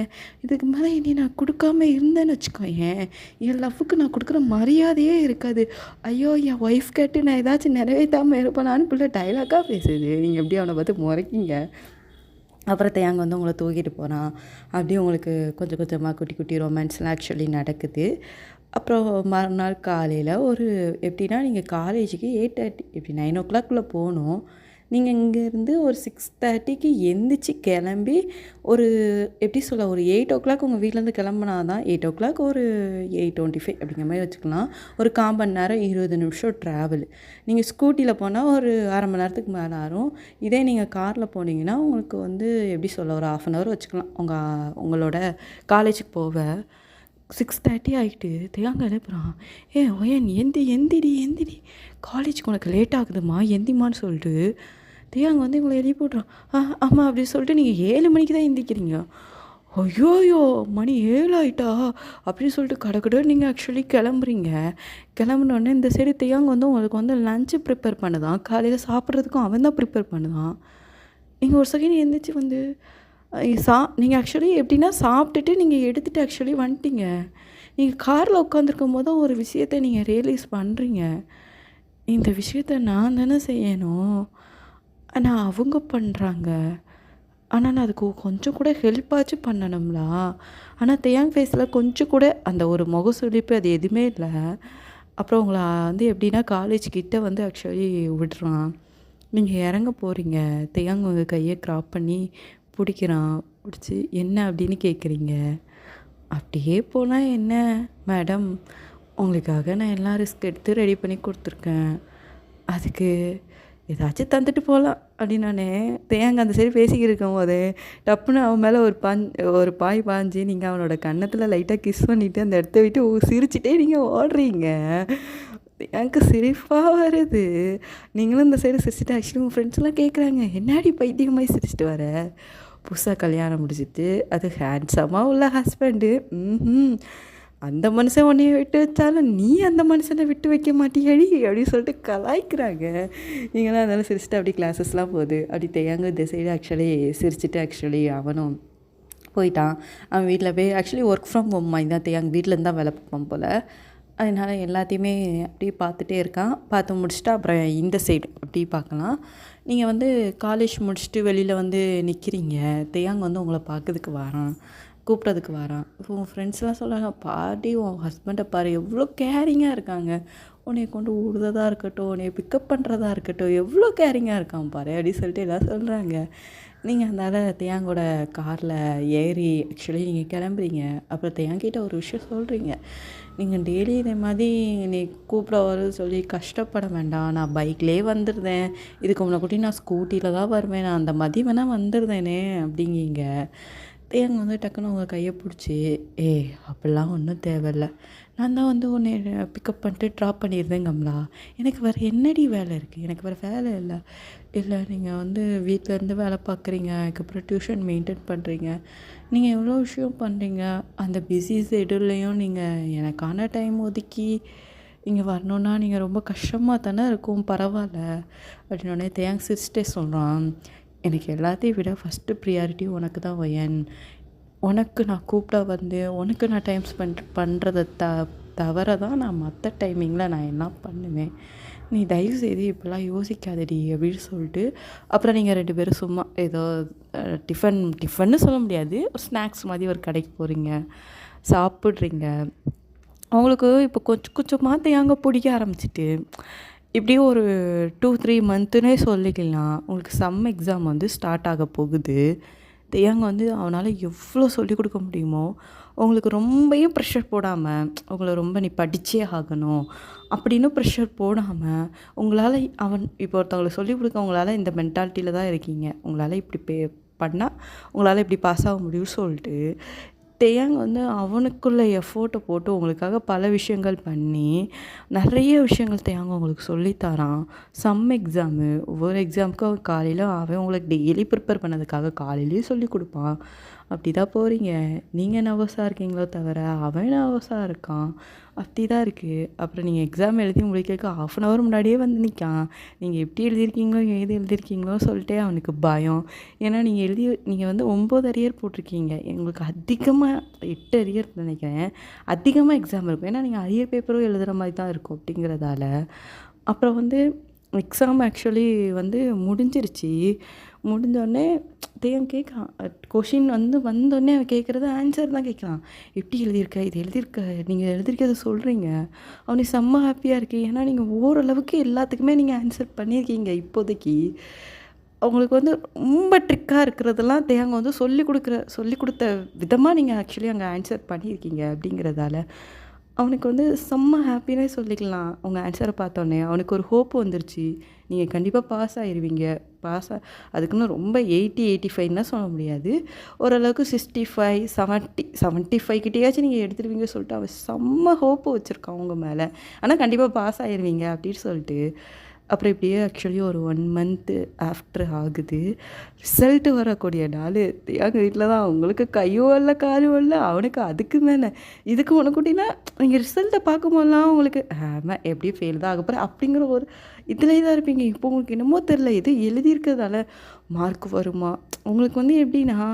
இதுக்கு மேலே என்னை நான் கொடுக்காம இருந்தேன்னு வச்சுக்கோயேன், என் லவ்வுக்கு நான் கொடுக்குற மரியாதையே இருக்காது. ஐயோ என் ஒய்ஃப் கேட்டு நான் ஏதாச்சும் நிறைவேற்றாமல் இருப்பேனான்னு பிள்ளை டைலாக்காக பேசுது. நீங்கள் எப்படி அவனை பார்த்து முறைக்கிங்க. அப்புறம் தேயாங்க வந்து உங்களை தூக்கிட்டு போகிறான். அப்படியே உங்களுக்கு கொஞ்சம் கொஞ்சமாக குட்டி குட்டி ரொமான்ஸ்லாம் ஆக்சுவலி நடக்குது. அப்புறம் மறுநாள் காலையில் ஒரு எப்படின்னா நீங்கள் காலேஜுக்கு 8:30 இப்படி 9 போகணும். நீங்கள் இங்கேருந்து ஒரு 6:30க்கு எந்திரிச்சு கிளம்பி ஒரு எப்படி சொல்ல ஒரு 8 உங்கள் வீட்டிலேருந்து கிளம்புனா தான் 8 ஒரு 8:25 அப்படிங்கிற மாதிரி வச்சுக்கலாம். ஒரு 1/4 மணி நேரம் 20 நிமிஷம் ட்ராவல். நீங்கள் ஸ்கூட்டியில் போனால் ஒரு அரை மணி நேரத்துக்கு மேலே ஆகும். இதே நீங்கள் காரில் போனீங்கன்னா உங்களுக்கு வந்து எப்படி சொல்ல ஒரு 1/2 hour வச்சுக்கலாம் உங்களோட காலேஜுக்கு போக. 6:30 ஆகிட்டு தேங்க எழுப்புறான். ஒயன் எந்திடி காலேஜுக்கு உனக்கு லேட் ஆகுதுமா, எந்திமான்னு சொல்லிட்டு தேங்க வந்து உங்களை எழுப்பி விட்றான். ஆமாம் அப்படின்னு சொல்லிட்டு நீங்கள் 7 மணிக்கு தான் எந்திரிக்கிறீங்க. ஐயோயோ மணி 7 ஆகிட்டா அப்படின்னு சொல்லிட்டு கடற்கடன்னு நீங்கள் ஆக்சுவலி கிளம்புறீங்க. கிளம்புனோடனே இந்த சைடு தேங்க வந்து உங்களுக்கு வந்து லஞ்சு ப்ரிப்பேர் பண்ணுதான். காலையில் சாப்பிட்றதுக்கும் அவன் தான் ப்ரிப்பேர் பண்ணுதான். நீங்கள் ஒரு செகண்ட் எந்திரிச்சு வந்து நீங்கள் ஆக்சுவலி எப்படின்னா சாப்பிட்டுட்டு நீங்கள் எடுத்துகிட்டு ஆக்சுவலி வந்துட்டீங்க. நீங்கள் காரில் உட்காந்துருக்கும் போது ஒரு விஷயத்த நீங்கள் ரியலைஸ் பண்ணுறீங்க. இந்த விஷயத்த நான் தானே செய்யணும், ஆனால் அவங்க பண்ணுறாங்க. ஆனால் நான் அதுக்கு கொஞ்சம் கூட ஹெல்ப்பாச்சும் பண்ணணும்லா. ஆனால் தேயாங் ஃபேஸில் கொஞ்சம் கூட அந்த ஒரு முகசுளிப்பு அது எதுவுமே இல்லை. அப்புறம் உங்களை வந்து எப்படின்னா காலேஜ் கிட்ட வந்து ஆக்சுவலி விடுறான். நீங்கள் இறங்க போகிறீங்க. தேயாங் உங்கள் கையை க்ராப் பண்ணி பிடிக்கிறான். பிடிச்சி என்ன அப்படின்னு கேட்குறீங்க. அப்படியே போனால் என்ன மேடம், உங்களுக்காக நான் எல்லாம் ரிஸ்க் எடுத்து ரெடி பண்ணி கொடுத்துருக்கேன். அதுக்கு ஏதாச்சும் தந்துட்டு போகலாம் அப்படின்னு நான் தேங்க அந்த சைடு பேசிக்கிட்டு இருக்கும் போது டப்புன்னு அவன் மேலே ஒரு பாய் பாஞ்சு நீங்கள் அவனோட கன்னத்தில் லைட்டாக கிஸ் பண்ணிவிட்டு அந்த இடத்த விட்டு சிரிச்சிட்டே நீங்கள் ஓடுறீங்க. எனக்கு சிரிப்பாக வருது. நீங்களும் இந்த சைடு சிரிச்சிட்டு ஆக்சுவலி உங்கள் ஃப்ரெண்ட்ஸ்லாம் கேட்குறாங்க, என்னாடி பைத்தியமாய் சிரிச்சிட்டு வர? புதுசாக கல்யாணம் முடிச்சிட்டு அது ஹேண்ட்ஸமாக உள்ள ஹஸ்பண்டு. அந்த மனுஷன் உன்னைய விட்டு வச்சாலும் நீ அந்த மனுஷனை விட்டு வைக்க மாட்டியடி அப்படின்னு சொல்லிட்டு கலாய்க்கிறாங்க. நீங்களாம் அதனால சிரிச்சிட்டு அப்படி கிளாஸஸ்லாம் போகுது. அப்படி தேங்க இந்த சைடு ஆக்சுவலி சிரிச்சிட்டு ஆக்சுவலி அவனும் போயிட்டான். அவன் வீட்டில் போய் ஆக்சுவலி ஒர்க் ஃப்ரம் ஹோம் மாதிரி தான் தேங்க வீட்டிலேருந்து தான் வேலை பார்ப்பான் போல். அதனால் எல்லாத்தையுமே அப்படியே பார்த்துட்டே இருக்கான். பார்த்து முடிச்சுட்டு அப்புறம் இந்த சைடு அப்படி பார்க்கலாம். நீங்கள் வந்து காலேஜ் முடிச்சுட்டு வெளியில் வந்து நிற்கிறீங்க. தேயாங் வந்து உங்களை பார்க்கறதுக்கு வரான், கூப்பிட்றதுக்கு வரான். இப்போ உங்கள் ஃப்ரெண்ட்ஸ்லாம் சொல்கிறாங்க, பாட்டி உன் ஹஸ்பண்டை பாரு எவ்வளோ கேரிங்காக இருக்காங்க, உன்னைய கொண்டு விடுறதா இருக்கட்டும், உன்னைய பிக்கப் பண்ணுறதா இருக்கட்டும், எவ்வளோ கேரிங்காக இருக்கான் பாரு அப்படின்னு சொல்லிட்டு எல்லாம் சொல்கிறாங்க. நீங்கள் அதனால் தேயாங்கோட காரில் ஏறி ஆக்சுவலி நீங்கள் கிளம்புறீங்க. அப்புறம் தேயாங்கிட்ட ஒரு விஷயம் சொல்கிறீங்க, நீங்கள் டெய்லி இதே மாதிரி நீ கூப்பிட வருது சொல்லி கஷ்டப்பட வேண்டாம், நான் பைக்லேயே வந்துடுறேன், இதுக்கு முன்னாடி நான் ஸ்கூட்டியில் தான் வருவேன், நான் அந்த மாதிரி வேணால் வந்துடுறேனே அப்படிங்கிங்க. தேங்க வந்து டக்குன்னு உங்கள் கையை பிடிச்சி, அப்படிலாம் ஒன்றும் தேவையில்ல, நான் தான் வந்து உன்னை பிக்கப் பண்ணிட்டு ட்ராப் பண்ணிடுவேங்கம்லா, எனக்கு வேறு என்னடி வேலை இருக்குது, எனக்கு வேறு வேலை இல்லை நீங்கள் வந்து வீட்டிலேருந்து வேலை பார்க்குறீங்க, அதுக்கப்புறம் டியூஷன் மெயின்டைன் பண்ணுறீங்க, நீங்கள் எவ்வளோ விஷயம் பண்ணுறீங்க, அந்த பிஸி ஷெடியூல்லையும் நீங்கள் எனக்கான டைம் ஒதுக்கி இங்கே வரணுன்னா நீங்கள் ரொம்ப கஷ்டமாக தானே இருக்கும், பரவாயில்ல அப்படின்னோடனே தேங்க்ஸ் சிரிச்சிட்டே சொல்கிறான். எனக்கு எல்லாத்தையும் விட ஃபஸ்ட்டு ப்ரியாரிட்டி உனக்கு தான் ஒயன். உனக்கு நான் கூப்பிட்டா வந்து உனக்கு நான் டைம் ஸ்பெண்ட் பண்ணுறத தவிர தான் நான் மற்ற டைமிங்கில் நான் என்ன பண்ணுவேன். நீ தயவு செய்து இப்படிலாம் யோசிக்காதடி அப்படின்னு சொல்லிட்டு அப்புறம் நீங்கள் 2 பேரும் சும்மா ஏதோ டிஃபன்னு சொல்ல முடியாது, ஒரு ஸ்நாக்ஸ் மாதிரி ஒரு கடைக்கு போகிறீங்க, சாப்பிட்றீங்க. அவங்களுக்கு இப்போ கொஞ்சம் கொஞ்சமாக தேங்க பிடிக்க ஆரம்பிச்சிட்டு இப்படியே ஒரு 2-3 மந்த்துன்னே சொல்லிக்கலாம். உங்களுக்கு செம் எக்ஸாம் வந்து ஸ்டார்ட் ஆக போகுது. தேங்க வந்து அவனால் எவ்வளோ சொல்லிக் கொடுக்க முடியுமோ உங்களுக்கு ரொம்பவும் ப்ரெஷர் போடாமல், உங்களை ரொம்ப நீ படித்தே ஆகணும் அப்படின்னு ப்ரெஷர் போடாமல், உங்களால் இப்போ ஒருத்தவங்களுக்கு சொல்லிக் கொடுக்க உங்களால் இந்த மென்டாலிட்டியில் தான் இருக்கீங்க, உங்களால் இப்படி பண்ணால் உங்களால் இப்படி பாஸ் ஆக முடியும்னு சொல்லிட்டு தேங்க வந்து அவனுக்குள்ள எஃபோர்ட்டை போட்டு உங்களுக்காக பல விஷயங்கள் பண்ணி நிறைய விஷயங்கள் தேங்க உங்களுக்கு சொல்லித்தரான். சம் எக்ஸாமு ஒவ்வொரு எக்ஸாமுக்கும் அவன் காலையில் அவன் உங்களுக்கு டெய்லி ப்ரிப்பேர் பண்ணதுக்காக காலையிலேயே சொல்லி கொடுப்பான். அப்படி தான் போகிறீங்க. நீங்கள் நர்வஸாக இருக்கீங்களோ தவிர அவன் நர்வஸாக இருக்கான். அப்படி தான் இருக்குது. அப்புறம் நீங்கள் எக்ஸாம் எழுதி முடிக்கிறதுக்கு 1/2 hour முன்னாடியே வந்து நிற்கான். நீங்கள் எப்படி எழுதியிருக்கீங்களோ ஏது எழுதியிருக்கீங்களோ சொல்லிட்டே அவனுக்கு பயம். ஏன்னா நீங்கள் வந்து 9 அரியர் போட்டிருக்கீங்க. எங்களுக்கு அதிகமாக 8 அரியர் நினைக்கிறேன். அதிகமாக எக்ஸாம் இருக்கும். ஏன்னா நீங்கள் அரியர் பேப்பரும் எழுதுகிற மாதிரி தான் இருக்கும் அப்படிங்கிறதால. அப்புறம் வந்து எக்ஸாம் ஆக்சுவலி வந்து முடிஞ்சிருச்சு. முடிஞ்சோடனே தேவன் கேட்குறான். கொஷின் வந்து வந்தோடனே அவன் கேட்குறது ஆன்சர் தான் கேட்குறான். எப்படி எழுதியிருக்க, இது எழுதியிருக்க, நீங்கள் எழுதியிருக்கிறத சொல்கிறீங்க. அவனுக்கு செம்ம ஹாப்பியாக இருக்குது. ஏன்னா நீங்கள் ஓரளவுக்கு எல்லாத்துக்குமே நீங்கள் ஆன்சர் பண்ணியிருக்கீங்க இப்போதைக்கு. அவங்களுக்கு வந்து ரொம்ப ட்ரிக்காக இருக்கிறதெல்லாம் தேங்க வந்து சொல்லிக் கொடுத்த விதமாக நீங்கள் ஆக்சுவலி அங்கே ஆன்சர் பண்ணியிருக்கீங்க அப்படிங்கிறதால அவனுக்கு வந்து செம்ம ஹாப்பினே சொல்லிக்கலாம். அவங்க ஆன்சரை பார்த்தோன்னே அவனுக்கு ஒரு ஹோப் வந்துருச்சு. நீங்கள் கண்டிப்பாக பாஸ் ஆகிடுவீங்க. அதுக்குன்னு ரொம்ப 80-85ன்னா சொல்ல முடியாது. ஓரளவுக்கு 65 75 கிட்டேயாச்சும் நீங்கள் எடுத்துருவீங்க சொல்லிட்டு அவன் செம்ம ஹோப்பு வச்சுருக்கான் உங்கள் மேலே. ஆனால் கண்டிப்பாக பாஸ் ஆகிடுவீங்க அப்படின்னு சொல்லிட்டு. அப்புறம் இப்படியே ஆக்சுவலி ஒரு 1 மந்த்து ஆஃப்டர் ஆகுது. ரிசல்ட்டு வரக்கூடிய நாள் எங்கள் வீட்டில் தான். அவங்களுக்கு கையும் வரல காலும் வரல, அவனுக்கு அதுக்கு மேலே. இதுக்கு முன்னக்கூட்டினா நீங்கள் ரிசல்ட்டை பார்க்கும்போதெல்லாம் உங்களுக்கு ஆமாம் எப்படி ஃபெயில் தான் ஆகப்போகிறேன் அப்படிங்கிற ஒரு இதுலேயே தான் இருப்பீங்க. இப்போ உங்களுக்கு என்னமோ தெரில, எது எழுதியிருக்கிறதால மார்க் வருமா உங்களுக்கு வந்து எப்படின்னா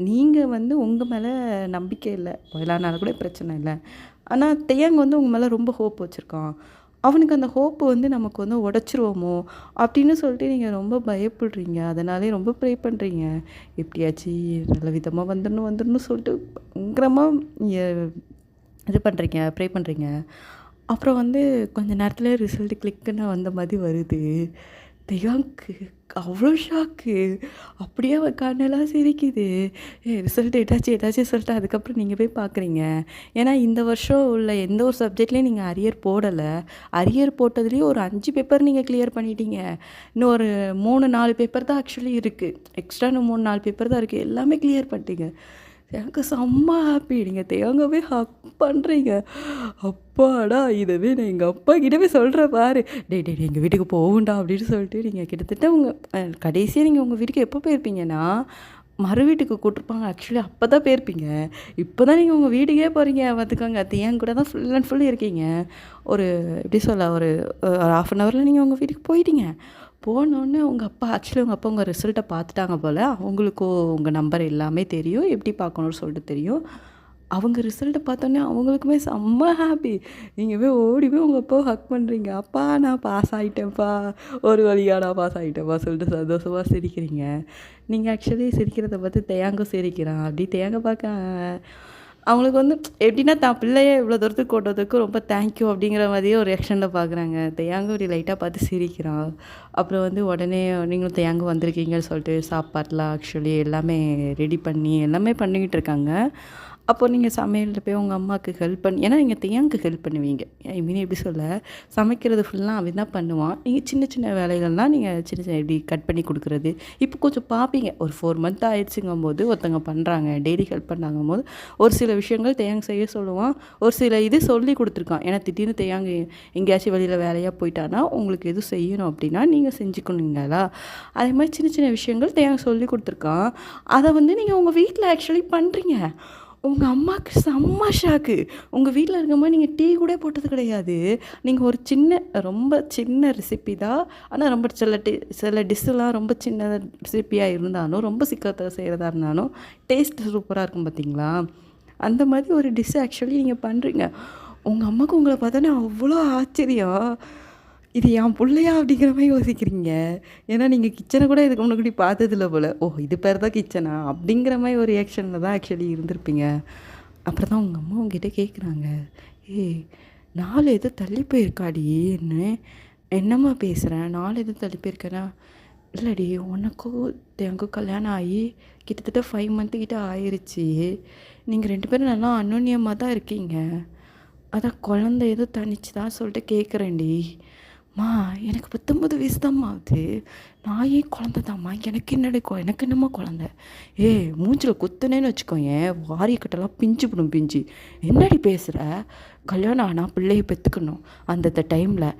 நீங்கள் வந்து உங்கள் மேலே நம்பிக்கை இல்லை, எல்லாருனால கூட பிரச்சனை இல்லை. ஆனால் தேங்க வந்து உங்கள் மேலே ரொம்ப ஹோப் வச்சுருக்கான். அவனுக்கு அந்த ஹோப்பு வந்து நமக்கு வந்து உடச்சிருவோமோ அப்படின்னு சொல்லிட்டு நீங்கள் ரொம்ப பயப்படுறீங்க. அதனாலே ரொம்ப ப்ரே பண்ணுறீங்க. எப்படியாச்சும் நல்ல விதமாக வந்துடணும் சொல்லிட்டு பயங்கரமாக இது பண்ணுறீங்க, ப்ரே பண்ணுறீங்க. அப்புறம் வந்து கொஞ்ச நேரத்தில் ரிசல்ட்டு கிளிக்குன்னு வந்த மாதிரி வருது. தியாங்க்கு அவ்வளோ ஷாக்கு. அப்படியே அவன் கண்ணெல்லாம் சிரிக்குது. ரிசல்ட் ஏதாச்சும் சொல்லிட்டு அதுக்கப்புறம் நீங்கள் போய் பார்க்குறீங்க. ஏன்னா இந்த வருஷம் உள்ள எந்த ஒரு சப்ஜெக்ட்லேயும் நீங்கள் அரியர் போடலை. அரியர் போட்டதுலேயும் ஒரு 5 பேப்பர் நீங்கள் கிளியர் பண்ணிட்டீங்க. இன்னும் ஒரு 3-4 பேப்பர் தான் ஆக்சுவலி இருக்குது. எக்ஸ்ட்ரா இன்னும் 3-4 பேப்பர் தான் இருக்குது. எல்லாமே கிளியர் பண்ணிட்டீங்க. எனக்கு செம்ம ஹாப்பி. நீங்கள் தேங்கவே ஹக் பண்ணுறீங்க. அப்பாடா, இதவே நான் எங்கள் அப்பா கிட்டவே சொல்கிறேன் பாரு. டே எங்கள் வீட்டுக்கு போகும்டா அப்படின்னு சொல்லிட்டு நீங்கள் கிட்டத்தட்ட கடைசியாக நீங்கள் உங்கள் வீட்டுக்கு எப்போ போயிருப்பீங்கன்னா மறு வீட்டுக்கு கூப்பிட்ருப்பாங்க. ஆக்சுவலி அப்போ தான் போயிருப்பீங்க. இப்போ தான் நீங்கள் உங்கள் வீட்டுக்கே போகிறீங்க. பார்த்துக்கோங்க. அது என் கூட தான் ஃபுல் அண்ட் ஃபுல் இருக்கீங்க. ஒரு எப்படி சொல்ல ஒரு 1/2 hourல நீங்கள் உங்கள் வீட்டுக்கு போயிட்டீங்க. போனோடனே உங்கள் அப்பா உங்கள் ரிசல்ட்டை பார்த்துட்டாங்க போல். அவங்களுக்கும் உங்கள் நம்பர் எல்லாமே தெரியும், எப்படி பார்க்கணுன்னு சொல்லிட்டு தெரியும். அவங்க ரிசல்ட்டை பார்த்தோன்னே அவங்களுக்குமே செம்ம ஹாப்பி. நீங்கள் போய் ஓடி போய் உங்கள் அப்பாவை ஹக் பண்ணுறீங்க. அப்பா நான் பாஸ் ஆகிட்டேன்ப்பா, ஒரு வழியாக நான் பாஸ் ஆகிட்டேன்ப்பா சொல்லிட்டு சந்தோஷமாக சிரிக்கிறீங்க. நீங்கள் ஆக்சுவலி சிரிக்கிறத பார்த்து தேங்க சிரிக்கிறான். அப்படி தேங்க பார்க்க அவங்களுக்கு வந்து எப்படின்னா தான் பிள்ளைய இவ்வளோ தூரத்துக்கு கொண்டதுக்கு ரொம்ப தேங்க்யூ அப்படிங்கிற மாதிரியே ஒரு ரியாக்ஷனில் பார்க்குறாங்க. தேங்க ஒரு லைட்டாக பார்த்து சிரிக்கிறான். அப்புறம் வந்து உடனே நீங்களும் தேங்க வந்திருக்கீங்கன்னு சொல்லிட்டு சாப்பாடெலாம் ஆக்சுவலி எல்லாமே ரெடி பண்ணி எல்லாமே பண்ணிக்கிட்டு இருக்காங்க. அப்போ நீங்கள் சமையலில் போய் உங்கள் அம்மாவுக்கு ஹெல்ப் ஏன்னா நீங்கள் தேங்க்கு ஹெல்ப் பண்ணுவீங்க. ஐ மீன் எப்படி சொல்ல, சமைக்கிறது ஃபுல்லாக அவன் தான் பண்ணுவான். நீங்கள் சின்ன சின்ன வேலைகள்லாம் நீங்கள் சின்ன எப்படி கட் பண்ணி கொடுக்குறது இப்போ கொஞ்சம் பார்ப்பீங்க. ஒரு 4 மந்த் ஆயிடுச்சுங்கும்போது ஒருத்தவங்க பண்ணுறாங்க, டெய்லி ஹெல்ப் பண்ணாங்கும் போது ஒரு சில விஷயங்கள் தேங்க செய்ய சொல்லுவான். ஒரு சில இது சொல்லி கொடுத்துருக்கான். ஏன்னா திடீர்னு தேங்க எங்கேயாச்சும் வெளியில் வேலையாக போயிட்டானா உங்களுக்கு எதுவும் செய்யணும் அப்படின்னா நீங்கள் செஞ்சுக்கணுங்களா, அதே மாதிரி சின்ன சின்ன விஷயங்கள் தேங்க சொல்லி கொடுத்துருக்கான். அதை வந்து நீங்கள் உங்கள் வீட்டில் ஆக்சுவலி பண்ணுறீங்க. உங்கள் அம்மாவுக்கு செம்ம ஷாக்கு. உங்கள் வீட்டில் இருக்கும்போது நீங்கள் டீ கூட போட்டது கிடையாது. நீங்கள் ஒரு ரொம்ப சின்ன ரெசிபி தான். ஆனால் ரொம்ப சில டிஷ்ஷெல்லாம் ரொம்ப சின்ன ரெசிப்பியாக இருந்தாலும் ரொம்ப சீக்கிரத்தில் செய்கிறதா இருந்தாலும் டேஸ்ட் சூப்பராக இருக்கும் பார்த்தீங்களா. அந்த மாதிரி ஒரு டிஷ் ஆக்சுவலி நீங்கள் பண்ணுறீங்க. உங்கள் அம்மாவுக்கு உங்களை பார்த்தோன்னே அவ்வளோ ஆச்சரியம். இது என் புள்ளையா அப்படிங்கிற மாதிரி யோசிக்கிறீங்க. ஏன்னா நீங்கள் கிச்சனை கூட இதுக்கு முன்னாடி பார்த்ததில்ல போல். ஓ இது பேர் தான் கிச்சனா அப்படிங்கிற மாதிரி ஒரு ரியாக்ஷனில் தான் ஆக்சுவலி இருந்திருப்பீங்க. அப்புறம் தான் உங்கள் அம்மா உங்ககிட்ட கேட்குறாங்க, ஏய் 4 எது தள்ளி போயிருக்காடி என்ன என்னம்மா பேசுகிறேன், 4 எது தள்ளி போயிருக்கேனா, இல்லடி உனக்கும் எனக்கும் கல்யாணம் ஆகி கிட்டத்தட்ட 5 மந்த்து கிட்ட ஆயிடுச்சு. நீங்கள் 2 பேரும் நல்லா அன்னோன்யமாக தான் இருக்கீங்க. அதான் குழந்தை ஏதோ தனிச்சு தான் சொல்லிட்டு கேட்குறேன்டி. மா எனக்கு 19 வயசு தான்மா ஆகுது. நான் ஏன் குழந்த தான்மா, எனக்கு என்னடி எனக்கு என்னம்மா குழந்த. மூஞ்சில் குத்துனேன்னு வச்சுக்கோயேன், வாரியக்கட்டெல்லாம் பிஞ்சு போடும் பிஞ்சு. என்னடி பேசுகிற, கல்யாணம் ஆனால் பிள்ளையை பெற்றுக்கணும் அந்தந்த டைமில்.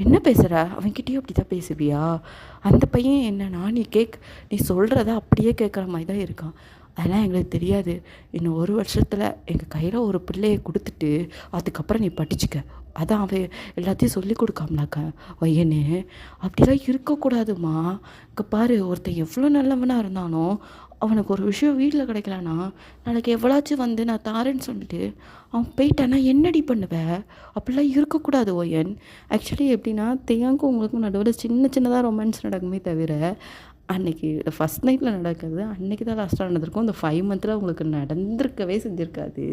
என்ன பேசுகிற, அவன்கிட்டயும் அப்படி தான் பேசுவியா? அந்த பையன் என்னன்னா நீ சொல்கிறத அப்படியே கேட்குற மாதிரி தான் இருக்கான். அதெல்லாம் எங்களுக்கு தெரியாது. இன்னும் 1 வருஷத்தில் எங்கள் கையில் ஒரு பிள்ளையை கொடுத்துட்டு அதுக்கப்புறம் நீ படிச்சுக்க. அதான் அவன் எல்லாத்தையும் சொல்லி கொடுக்காமலாக்க பையனே. அப்படிலாம் இருக்கக்கூடாதுமா. இங்கே பாரு, ஒருத்தன் எவ்வளோ நல்லவனாக இருந்தாலும் அவனுக்கு ஒரு விஷயம் வீட்டில் கிடைக்கலனா நாளைக்கு எவ்வளாச்சும் வந்து நான் தாரேன்னு சொல்லிட்டு அவன் போயிட்டானா என்னடி பண்ணுவேன்? அப்படிலாம் இருக்கக்கூடாது ஒயன். ஆக்சுவலி எப்படின்னா தேங்கும் உங்களுக்கும் நடுவில் சின்னதாக ரொமான்ஸ் நடக்குமே தவிர அன்றைக்கி ஃபஸ்ட் நைட்டில் நடக்கிறது அன்றைக்கி தான் லாஸ்ட்டாக நடந்திருக்கும். இந்த 5 மந்த்தில் உங்களுக்கு நடந்திருக்கவே செஞ்சுருக்காது.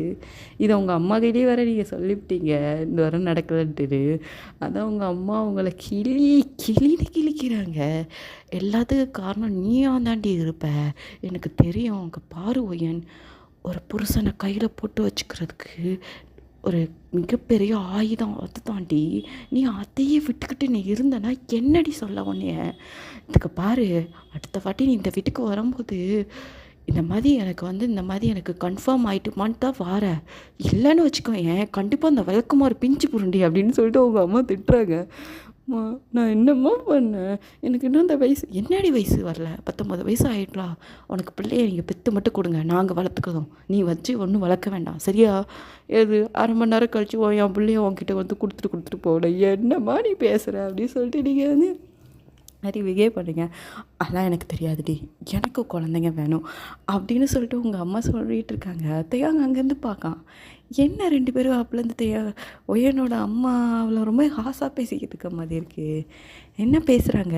இதை உங்கள் அம்மா கையிலே வேறு நீங்கள் சொல்லிவிட்டீங்க இந்த வாரம் நடக்கலன்ட்டு. அதான் உங்கள் அம்மா உங்களை கிளின்னு கிழிக்கிறாங்க. எல்லாத்துக்கும் காரணம் நீயா தாண்டி இருப்ப, எனக்கு தெரியும். அங்கே பாரு ஒயன், ஒரு புருஷனை கையில் போட்டு வச்சுக்கிறதுக்கு ஒரு மிகப்பெரிய ஆயுதம் அது தாண்டி. நீ அதையே விட்டுக்கிட்டு நீ இருந்தனா என்னடி சொல்ல உன்னைய. இதுக்கு பாரு, அடுத்த வாட்டி நீ இந்த வீட்டுக்கு வரும்போது இந்த மாதிரி எனக்கு கன்ஃபார்ம் ஆகிட்டுமான்னு தான் வார. இல்லைன்னு வச்சுக்கோயேன், கண்டிப்பாக அந்த விளக்குமாறு பிஞ்சு புருண்டி அப்படின்னு சொல்லிட்டு உங்கள் அம்மா திட்டுறாங்க. அம்மா நான் என்னம்மா பண்ணேன், எனக்கு இன்னும் அந்த வயசு என்னடி வயசு வரல, 19 வயசு ஆகிட்டலாம். உனக்கு பிள்ளைய நீங்கள் பெற்று மட்டும் கொடுங்க, நாங்கள் வளர்த்துக்கிறோம். நீ வச்சு ஒன்றும் வளர்க்க வேண்டாம் சரியா? எது 1/2 மணி நேரம் கழிச்சு என் பிள்ளைய உன்கிட்ட வந்து கொடுத்துட்டு போகல. என்னம்மா நீ பேசுகிற அப்படின்னு சொல்லிட்டு நீங்கள் வந்து நிறைய பிஹேவ் பண்ணுங்க. அதெல்லாம் எனக்கு தெரியாதுடி, எனக்கு குழந்தைங்க வேணும் அப்படின்னு சொல்லிட்டு உங்கள் அம்மா சொல்லிகிட்டு இருக்காங்க. தேயாங்க அங்கேருந்து பார்க்கான், என்ன 2 பேரும் அப்பலேருந்து ஒயனோட அம்மா அவளை ரொம்ப ஹாஸாக பேசிக்கிட்டு இருக்க மாதிரி இருக்குது, என்ன பேசுகிறாங்க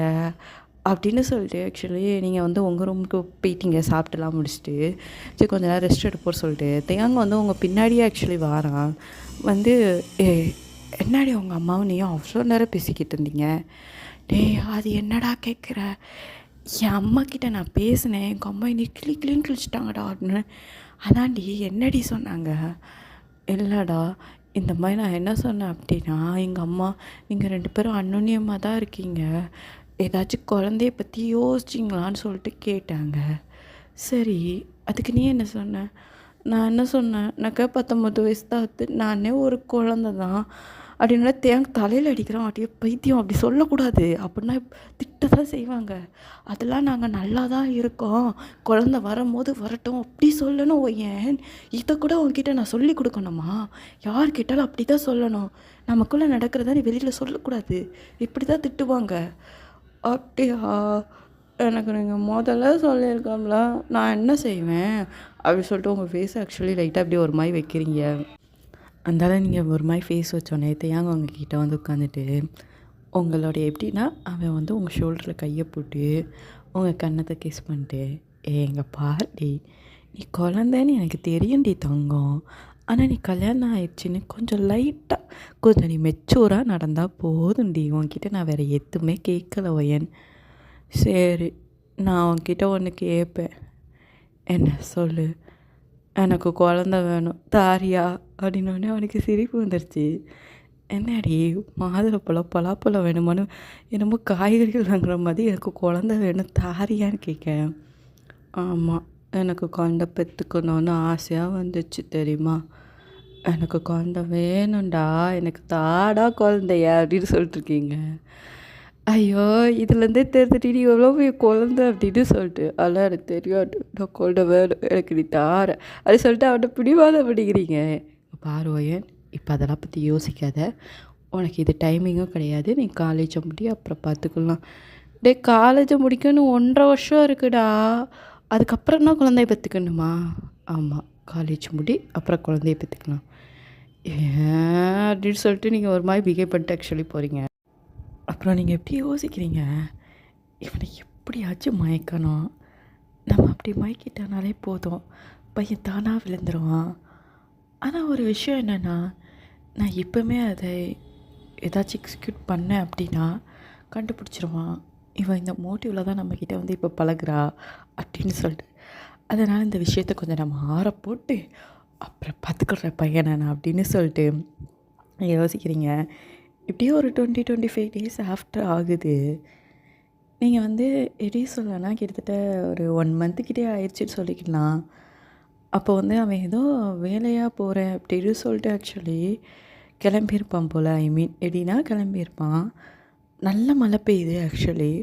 அப்படின்னு சொல்லிட்டு. ஆக்சுவலி நீங்கள் வந்து உங்கள் ரூமுக்கு போயிட்டீங்க சாப்பிட்டுலாம் முடிச்சுட்டு. சரி கொஞ்ச நேரம் ரெஸ்ட் எடுப்போம் சொல்லிட்டு தேயாங்க வந்து உங்கள் பின்னாடியே ஆக்சுவலி வாரான். வந்து என்னாடி உங்கள் அம்மாவும் நீயும் அவ்வளோ நேரம் பேசிக்கிட்டு இருந்தீங்க. அது என்னடா கேட்குற, என் அம்மாக்கிட்ட நான் பேசினேன், எங்கள் அம்மா என்னை கிளின்னு கிழிச்சிட்டாங்கடா அப்படின்னு. அதான்டி என்னடி சொன்னாங்க. இல்லைடா இந்த மாதிரி நான் என்ன சொன்னேன் அப்படின்னா, எங்கள் அம்மா நீங்கள் 2 பேரும் அன்னோன்யமாக தான் இருக்கீங்க, ஏதாச்சும் குழந்தைய பற்றி யோசிச்சிங்களான்னு சொல்லிட்டு கேட்டாங்க. சரி அதுக்கு நீ என்ன சொன்ன? நான் என்ன சொன்னேன், எனக்கு 19 வயசு தான் ஆகுது, நானே ஒரு குழந்த தான் அப்படின்னா தேங்க தலையில் அடிக்கிறான். அப்படியே பைத்தியம், அப்படி சொல்லக்கூடாது அப்படின்னா திட்ட தான் செய்வாங்க. அதெல்லாம் நாங்கள் நல்லா தான் இருக்கோம், குழந்த வரும்போது வரட்டும் அப்படி சொல்லணும். ஏன் இதை கூட உங்ககிட்ட நான் சொல்லி கொடுக்கணுமா? யார் கேட்டாலும் அப்படி தான் சொல்லணும், நமக்குள்ளே நடக்கிறதா நீ வெளியில் சொல்லக்கூடாது, இப்படி தான் திட்டுவாங்க. அப்படியா, எனக்கு நீங்கள் முதல்ல சொல்லியிருக்கோம்ல, நான் என்ன செய்வேன் அப்படி சொல்லிட்டு உங்கள் ஃபேஸ் ஆக்சுவலி லைட்டாக அப்படி ஒரு மாதிரி வைக்கிறீங்க. அதனால நீங்கள் ஒரு மாதிரி ஃபேஸ் வச்சோன்னே தேங்க உங்ககிட்ட வந்து உட்காந்துட்டு உங்களுடைய எப்படின்னா அவன் வந்து உங்கள் ஷோல்டரில் கையை போட்டு உங்கள் கன்னத்தை கிஸ் பண்ணிட்டு, எங்க பாருடி நீ குழந்தைன்னு எனக்கு தெரியும்டி தங்கம், ஆனால் நீ கல்யாணம் ஆயிடுச்சுன்னு கொஞ்சம் லைட்டாக கொஞ்சம் நீ மெச்சூராக நடந்தால் போதும்டி, உன்கிட்ட நான் வேறு எதுவுமே கேட்கல ஒயன். சரி நான் உன்கிட்ட ஒன்று கேட்பேன், என்ன சொல்லு. எனக்கு குழந்த வேணும் தாரியா அப்படின்னோடனே அவனுக்கு சிரிப்பு வந்துடுச்சு. என்னடி மாதுளப்பழம் பலாப்பழம் வேணுமான்னு என்னமோ காய்கறிகள் வாங்குற மாதிரி எனக்கு குழந்த வேணும் தாரியான்னு கேட்கேன். ஆமாம் எனக்கு குழந்த பெற்றுக்கணுன்னு ஆசையாக வந்துச்சு தெரியுமா, எனக்கு குழந்த வேணும்டா, எனக்கு தாடா குழந்தைய அப்படின்னு சொல்லிட்டுருக்கீங்க. ஐயோ இதுலேருந்தே தெரிஞ்சுட்டு நீ எவ்வளோ குழந்த அப்படின்னு சொல்லிட்டு, அதெல்லாம் எனக்கு தெரியாது, நான் குழந்த வேணும் எனக்கு நீ தார அப்படின்னு சொல்லிட்டு அவன்கிட்ட பிடிவாதம் பண்ணிக்கிறீங்க. பாரு ஒயன், இப்போ அதெல்லாம் பற்றி யோசிக்காத, உனக்கு இது டைமிங்கும் கிடையாது, நீ காலேஜை முடி அப்புறம் பார்த்துக்கலாம். காலேஜை முடிக்கணும் 1.5 வருஷம் இருக்குடா, அதுக்கப்புறம் தான் குழந்தைய பெற்றுக்கணுமா? ஆமாம் காலேஜ் முடி அப்புறம் குழந்தைய பெற்றுக்கலாம். ஏன் அப்படின்னு சொல்லிட்டு நீங்கள் ஒரு மாதிரி பிஹேவ் பண்ணிட்டு ஆக்சுவலி போகிறீங்க. அப்புறம் நீங்கள் எப்படி யோசிக்கிறீங்க, இவனை எப்படியாச்சும் மயக்கணும். நம்ம அப்படி மயக்கிட்டனாலே போதும், பையன் தானாக விழுந்துருவான். ஆனால் ஒரு விஷயம் என்னென்னா, நான் இப்போவுமே அதை ஏதாச்சும் எக்ஸிக்யூட் பண்ணேன் அப்படின்னா கண்டுபிடிச்சிருவான். இவன் இந்த மோட்டிவில் தான் நம்மக்கிட்ட வந்து இப்போ பழகுறா அப்படின்னு சொல்லிட்டு. அதனால் இந்த விஷயத்த கொஞ்சம் நம்ம ஆற போட்டு அப்புறம் பார்த்துக்குற பையனை நான் அப்படின்னு சொல்லிட்டு யோசிக்கிறீங்க. இப்படியே ஒரு 20-25 டேஸ் ஆஃப்டர் ஆகுது. நீங்கள் வந்து எப்படி சொல்லலாம்னா கிட்டத்தட்ட ஒரு 1 மந்த்துக்கிட்டே ஆயிடுச்சுன்னு சொல்லிக்கலாம். அப்போ வந்து அவன் ஏதோ வேலையாக போகிறேன் அப்படின்னு சொல்லிட்டு ஆக்சுவலி கிளம்பியிருப்பான் போல். ஐ மீன் எப்படின்னா கிளம்பியிருப்பான். நல்ல மழை பெய்யுது ஆக்சுவலி.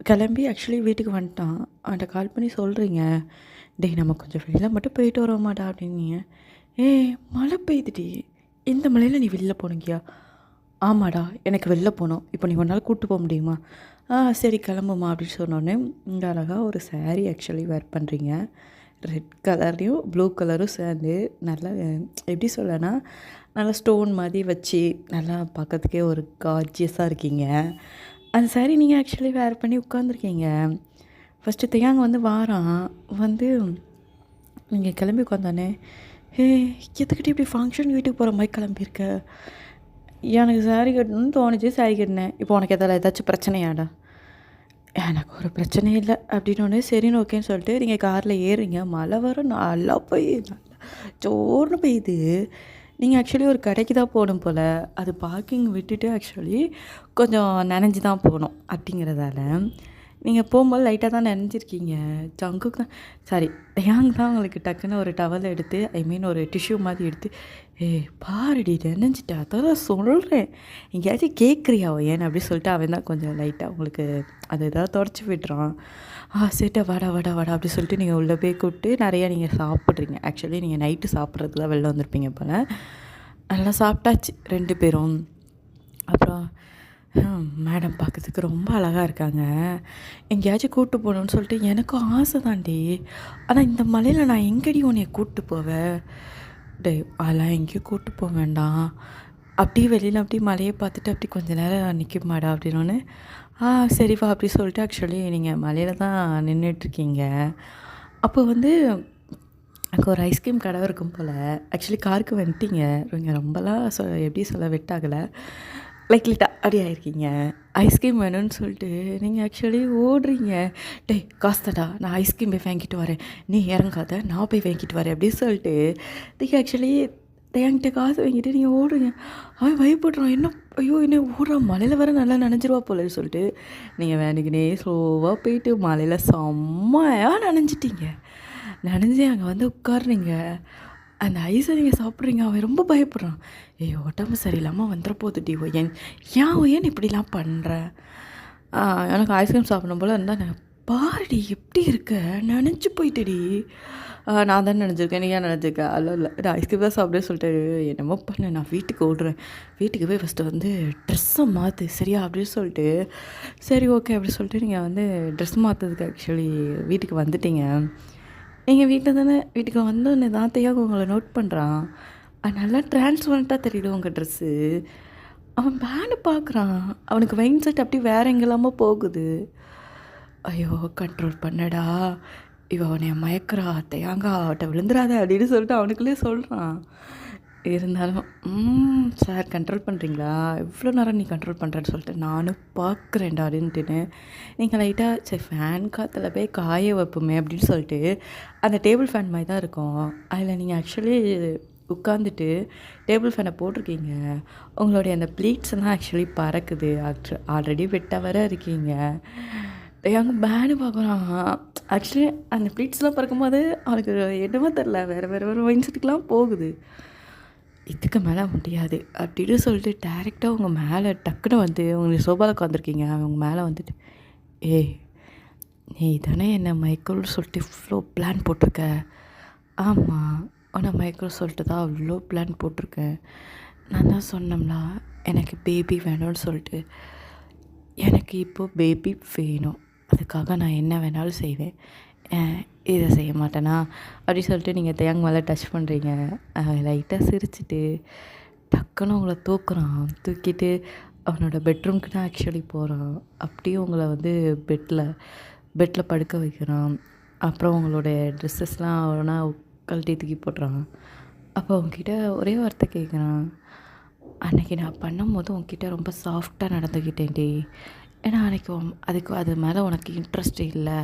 கிளம்பி ஆக்சுவலி வீட்டுக்கு வந்துட்டான். அவன்கிட்ட கால் பண்ணி சொல்கிறீங்க, டேய் நம்ம கொஞ்சம் வெளியில் மட்டும் போயிட்டு வரோமாடா அப்படின்னீங்க. ஏய் மழை பெய்யுதுடி, இந்த மழையில் நீ வெளில போனீங்கியா? ஆமாடா எனக்கு வெளில போகணும், இப்போ நீ ஒரு நாள் கூப்பிட்டு போக முடியுமா? சரி கிளம்புமா அப்படின்னு சொன்னோடனே இங்கே அழகாக ஒரு சாரீ ஆக்சுவலி வேர் பண்ணுறீங்க. ரெட் கலர்லேயும் ப்ளூ கலரும் சேர்ந்து நல்லா எப்படி சொல்லனா நல்லா ஸ்டோன் மாதிரி வச்சு நல்லா பார்க்கறதுக்கே ஒரு கார்ஜியஸாக இருக்கீங்க. அந்த சாரீ நீங்கள் ஆக்சுவலி வேர் பண்ணி உட்காந்துருக்கீங்க. ஃபஸ்ட்டு தையாங்க வந்து வாரான். வந்து நீங்கள் கிளம்பி உட்காந்தோடனே, எதுக்கிட்ட இப்படி ஃபங்க்ஷன் வீட்டுக்கு போகிற மாதிரி கிளம்பியிருக்க? எனக்கு சாரீ கட்டணும்னு தோணுச்சு, சாரீ கட்டினேன். இப்போ உனக்கு ஏதாச்சும் பிரச்சனையாடா? எனக்கு ஒரு பிரச்சனையும் இல்லை அப்படின்னோடனே சரின்னு ஓகேன்னு சொல்லிட்டு நீங்கள் காரில் ஏறுறீங்க. மழை வர நல்லா நல்லா ஜோர்னு பெய்யுது. நீங்கள் ஆக்சுவலி ஒரு கடைக்கு தான் போகணும் போல். அது பார்க்கிங் விட்டுட்டு ஆக்சுவலி கொஞ்சம் நனைஞ்சு தான் போகணும் அப்படிங்கிறதால நீங்கள் போகும்போது லைட்டாக தான் நனைஞ்சிருக்கீங்க. ஜங்குக்கு தான் சாரி டயாங் தான் உங்களுக்கு டக்குன்னு ஒரு டவல் எடுத்து ஐ மீன் ஒரு டிஷ்யூ மாதிரி எடுத்து, பாருடி நனைஞ்சிட்டா, அதான் சொல்கிறேன், எங்கேயாச்சும் கேட்குறியா ஏன்னு அப்படி சொல்லிட்டு அவன் தான் கொஞ்சம் லைட்டாக உங்களுக்கு அது எதாவது தொடச்சி விட்டுறான். சரிட்டா வாடா வாடா வாடா அப்படி சொல்லிட்டு நீங்கள் உள்ளே போய் கூப்பிட்டு நிறையா நீங்கள் சாப்பிட்றீங்க. ஆக்சுவலி நீங்கள் நைட்டு சாப்பிட்றதுக்கு தான் வெளில வந்திருப்பீங்க போல். நல்லா சாப்பிட்டாச்சு 2 பேரும். அப்புறம் மேடம் பார்க்கறதுக்கு ரொம்ப அழகாக இருக்காங்க, எங்கேயாச்சும் கூப்பிட்டு போகணுன்னு சொல்லிட்டு எனக்கும் ஆசை தாண்டி. ஆனால் இந்த மலையில் நான் எங்கேடி உன்னைய கூப்பிட்டு போவேன்? அதெல்லாம் எங்கேயும் கூப்பிட்டு போக வேண்டாம், அப்படியே வெளியில் அப்படியே மலையை பார்த்துட்டு அப்படி கொஞ்சம் நேரம் நிற்குமாடா அப்படின்னோடனே சரிவா அப்படி சொல்லிட்டு ஆக்சுவலி நீங்கள் மலையில் தான் நின்றுட்டுருக்கீங்க. அப்போ வந்து அங்கே ஒரு ஐஸ்கிரீம் கடை இருக்கும் போல். ஆக்சுவலி காருக்கு வந்துட்டீங்க. நீங்கள் ரொம்பலாம் எப்படி சொல்ல வெட்டாகலை, லைட்டாக அப்படி ஆயிருக்கீங்க. ஐஸ்கிரீம் வேணும்னு சொல்லிட்டு நீங்கள் ஆக்சுவலி ஓடுறீங்க. காசு தடா, நான் ஐஸ்கிரீம் போய் வாங்கிட்டு வரேன், நீ இறங்காத, நான் போய் வாங்கிட்டு வரேன் அப்படின்னு சொல்லிட்டு நீங்கள் ஆக்சுவலி என்கிட்ட காசு வாங்கிட்டு நீங்கள் ஓடுறீங்க. அவன் பயப்படுறான், என்ன ஐயோ என்ன ஓடுறான், மலையில் வர நல்லா நனைஞ்சிருவா போலன்னு சொல்லிட்டு நீங்கள் வேணுக்குனே ஸ்லோவாக போயிட்டு மலையில் செம்மையாக நனைஞ்சிட்டீங்க. நனைஞ்சு அங்கே வந்து உட்காருறீங்க. அந்த ஐஸை நீங்கள் சாப்பிட்றீங்க. அவன் ரொம்ப பயப்படுறான். உடம்பு சரியில்லாமல் வந்துட போகுதுடி ஒயன், ஏன் இப்படிலாம் பண்ணுற? எனக்கு ஐஸ்கிரீம் சாப்பிடணும் போல் இருந்தால் நான் பாருடி எப்படி இருக்க, நினச்சி போயிட்டடி. நான் தான் நினச்சிருக்கேன், நீ ஏன் நினச்சிருக்க? இல்லை நான் ஐஸ்கிரீம் தான் சாப்பிட்டே சொல்லிட்டு என்னமோ பண்ணேன், நான் வீட்டுக்கு ஓடுறேன், வீட்டுக்கு போய் ஃபஸ்ட்டு வந்து ட்ரெஸ்ஸை மாற்று சரியா அப்படின்னு சொல்லிட்டு சரி ஓகே அப்படி சொல்லிட்டு நீங்கள் வந்து ட்ரெஸ் மாற்றுறதுக்கு ஆக்சுவலி வீட்டுக்கு வந்துட்டீங்க. நீங்கள் வீட்டுக்கு வந்தோடனே தான் தையாக உங்களை நோட் பண்ணுறான். நல்லா டிரான்ஸ்பரண்ட்டாக தெரியுது உங்கள் ட்ரெஸ்ஸு. அவன் பேண்டு பார்க்குறான், அவனுக்கு மைண்ட் செட் அப்படி வேறு எங்கெல்லாமோ போகுது. ஐயோ கண்ட்ரோல் பண்ணடா, அவனை மயக்கிறா, தையாங்க அவட்ட விழுந்துடாத அப்படின்னு சொல்லிட்டு அவனுக்குள்ளே சொல்கிறான். இருந்தாலும் சார் கண்ட்ரோல் பண்ணுறீங்களா, இவ்வளோ நேரம் நீ கண்ட்ரோல் பண்ணுறேன்னு சொல்லிட்டு நானும் பார்க்குறேன்டா அப்படின்ட்டுன்னு நீங்கள் லைட்டாக சரி ஃபேன் காற்றுல போய் காய வைப்போமே அப்படின்னு சொல்லிட்டு அந்த டேபிள் ஃபேன் மாதிரி தான் இருக்கும். அதில் நீங்கள் ஆக்சுவலி உட்காந்துட்டு டேபிள் ஃபேனை போட்டிருக்கீங்க. உங்களுடைய அந்த ப்ளீட்ஸ் எல்லாம் ஆக்சுவலி பறக்குது. ஆல்ரெடி வெட்டாக வர இருக்கீங்க. அங்கே பேனு பார்க்குறான். ஆக்சுவலி அந்த ப்ளீட்ஸ்லாம் பறக்கும்போது அவனுக்கு என்னமோ தெரில, வேறு மைண்ட் செட்டுக்கெலாம் போகுது. இதுக்கு மேலே முடியாது அப்படின்னு சொல்லிட்டு டேரெக்டாக உங்கள் மேலே டக்குன்னு வந்து உங்களுக்கு சோபாவில் உட்காந்துருக்கீங்க. அவங்க மேலே வந்துட்டு நீ தானே என்னை மைக்கோல் சொல்லிட்டு இவ்வளோ பிளான் போட்டிருக்க? ஆமாம், ஆனால் மைக்கோல் சொல்லிட்டு தான் அவ்வளோ பிளான் போட்டிருக்கேன். நான் தான் சொன்னோம்னா எனக்கு பேபி வேணும்னு சொல்லிட்டு. எனக்கு இப்போது பேபி வேணும், அதுக்காக நான் என்ன வேணாலும் செய்வேன், இதை செய்ய மாட்டேனா அப்படி சொல்லிட்டு நீங்கள் தேங்க மேலே டச் பண்ணுறீங்க. லைட்டாக சிரிச்சிட்டு டக்குன்னு உங்களை தூக்குறான். தூக்கிட்டு அவனோட பெட்ரூம்க்கு தான் ஆக்சுவலி போகிறான். அப்படியே உங்கள வந்து பெட்டில் படுக்க வைக்கிறான். அப்புறம் உங்களுடைய ட்ரெஸ்ஸஸ்லாம் அவனா கழட்டி தூக்கி போடுறான். அப்போ உன்கிட்ட ஒரே வார்த்தை கேட்குறான், அன்னைக்கு நான் பண்ணும்போது உன்கிட்ட ரொம்ப சாஃப்டாக நடந்துக்கிட்டேன்டி. ஏன்னா அன்னைக்கு அதுக்கு அது மேலே உனக்கு இன்ட்ரெஸ்ட் இல்லை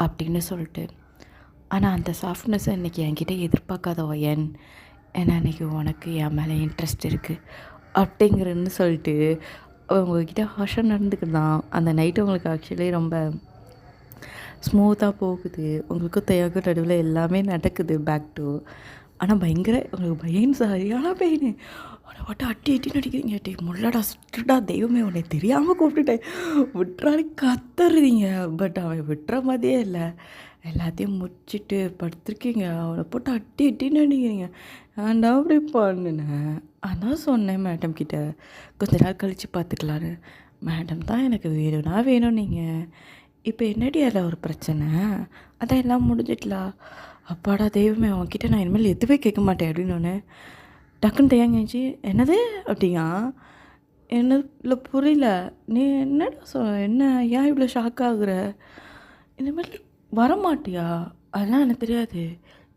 அப்படின்னு சொல்லிட்டு. ஆனால் அந்த சாஃப்ட்னஸை இன்றைக்கி என்கிட்ட எதிர்பார்க்காத ஒயன். ஏன்னா அன்றைக்கி உனக்கு என் மேலே இன்ட்ரெஸ்ட் இருக்குது அப்படிங்கிறன்னு சொல்லிட்டு உங்ககிட்ட ஹாஷாக நடந்துக்கிட்டான். அந்த நைட்டு உங்களுக்கு ஆக்சுவலி ரொம்ப ஸ்மூத்தாக போகுது. உங்களுக்கும் தேவைக்கும் நடுவில் எல்லாமே நடக்குது பேக் டு. ஆனால் பயங்கர உங்களுக்கு பெயின், சரியான பெயின். அவனை மட்டும் அட்டின்னு அடிக்கிறீங்க. டே முள்ளடா சுட்டுடா தெய்வமே, உன்னை தெரியாமல் கூப்பிட்டுட்டேன் விட்டுறாரு கத்துறீங்க. பட் அவன் விட்டுற மாதிரியே இல்லை. எல்லாத்தையும் முடிச்சுட்டு படுத்துருக்கீங்க. அவனை போட்டு அட்டின்னு அடிக்கிறீங்க. ஏன்டா அப்படி பண்ணுனேன். அதான் சொன்னேன் மேடம் கிட்ட, கொஞ்ச நாள் கழித்து பார்த்துக்கலான்னு. மேடம் தான் எனக்கு வேணும் நீங்கள். இப்போ என்னடி அதில் ஒரு பிரச்சனை? அதான் எல்லாம் முடிஞ்சிட்டலா? அப்பாடா தெய்வமே, அவன்கிட்ட நான் இனிமேல் எதுவே கேட்க மாட்டேன் அப்படின்னு டக்குன்னு தேங்கிச்சு. என்னது அப்படிங்க? என்ன இல்லை புரியல. நீ என்னடா என்ன ஏன் இவ்வளோ ஷாக் ஆகுற? இனிமேல் வரமாட்டியா? அதெல்லாம் எனக்கு தெரியாது.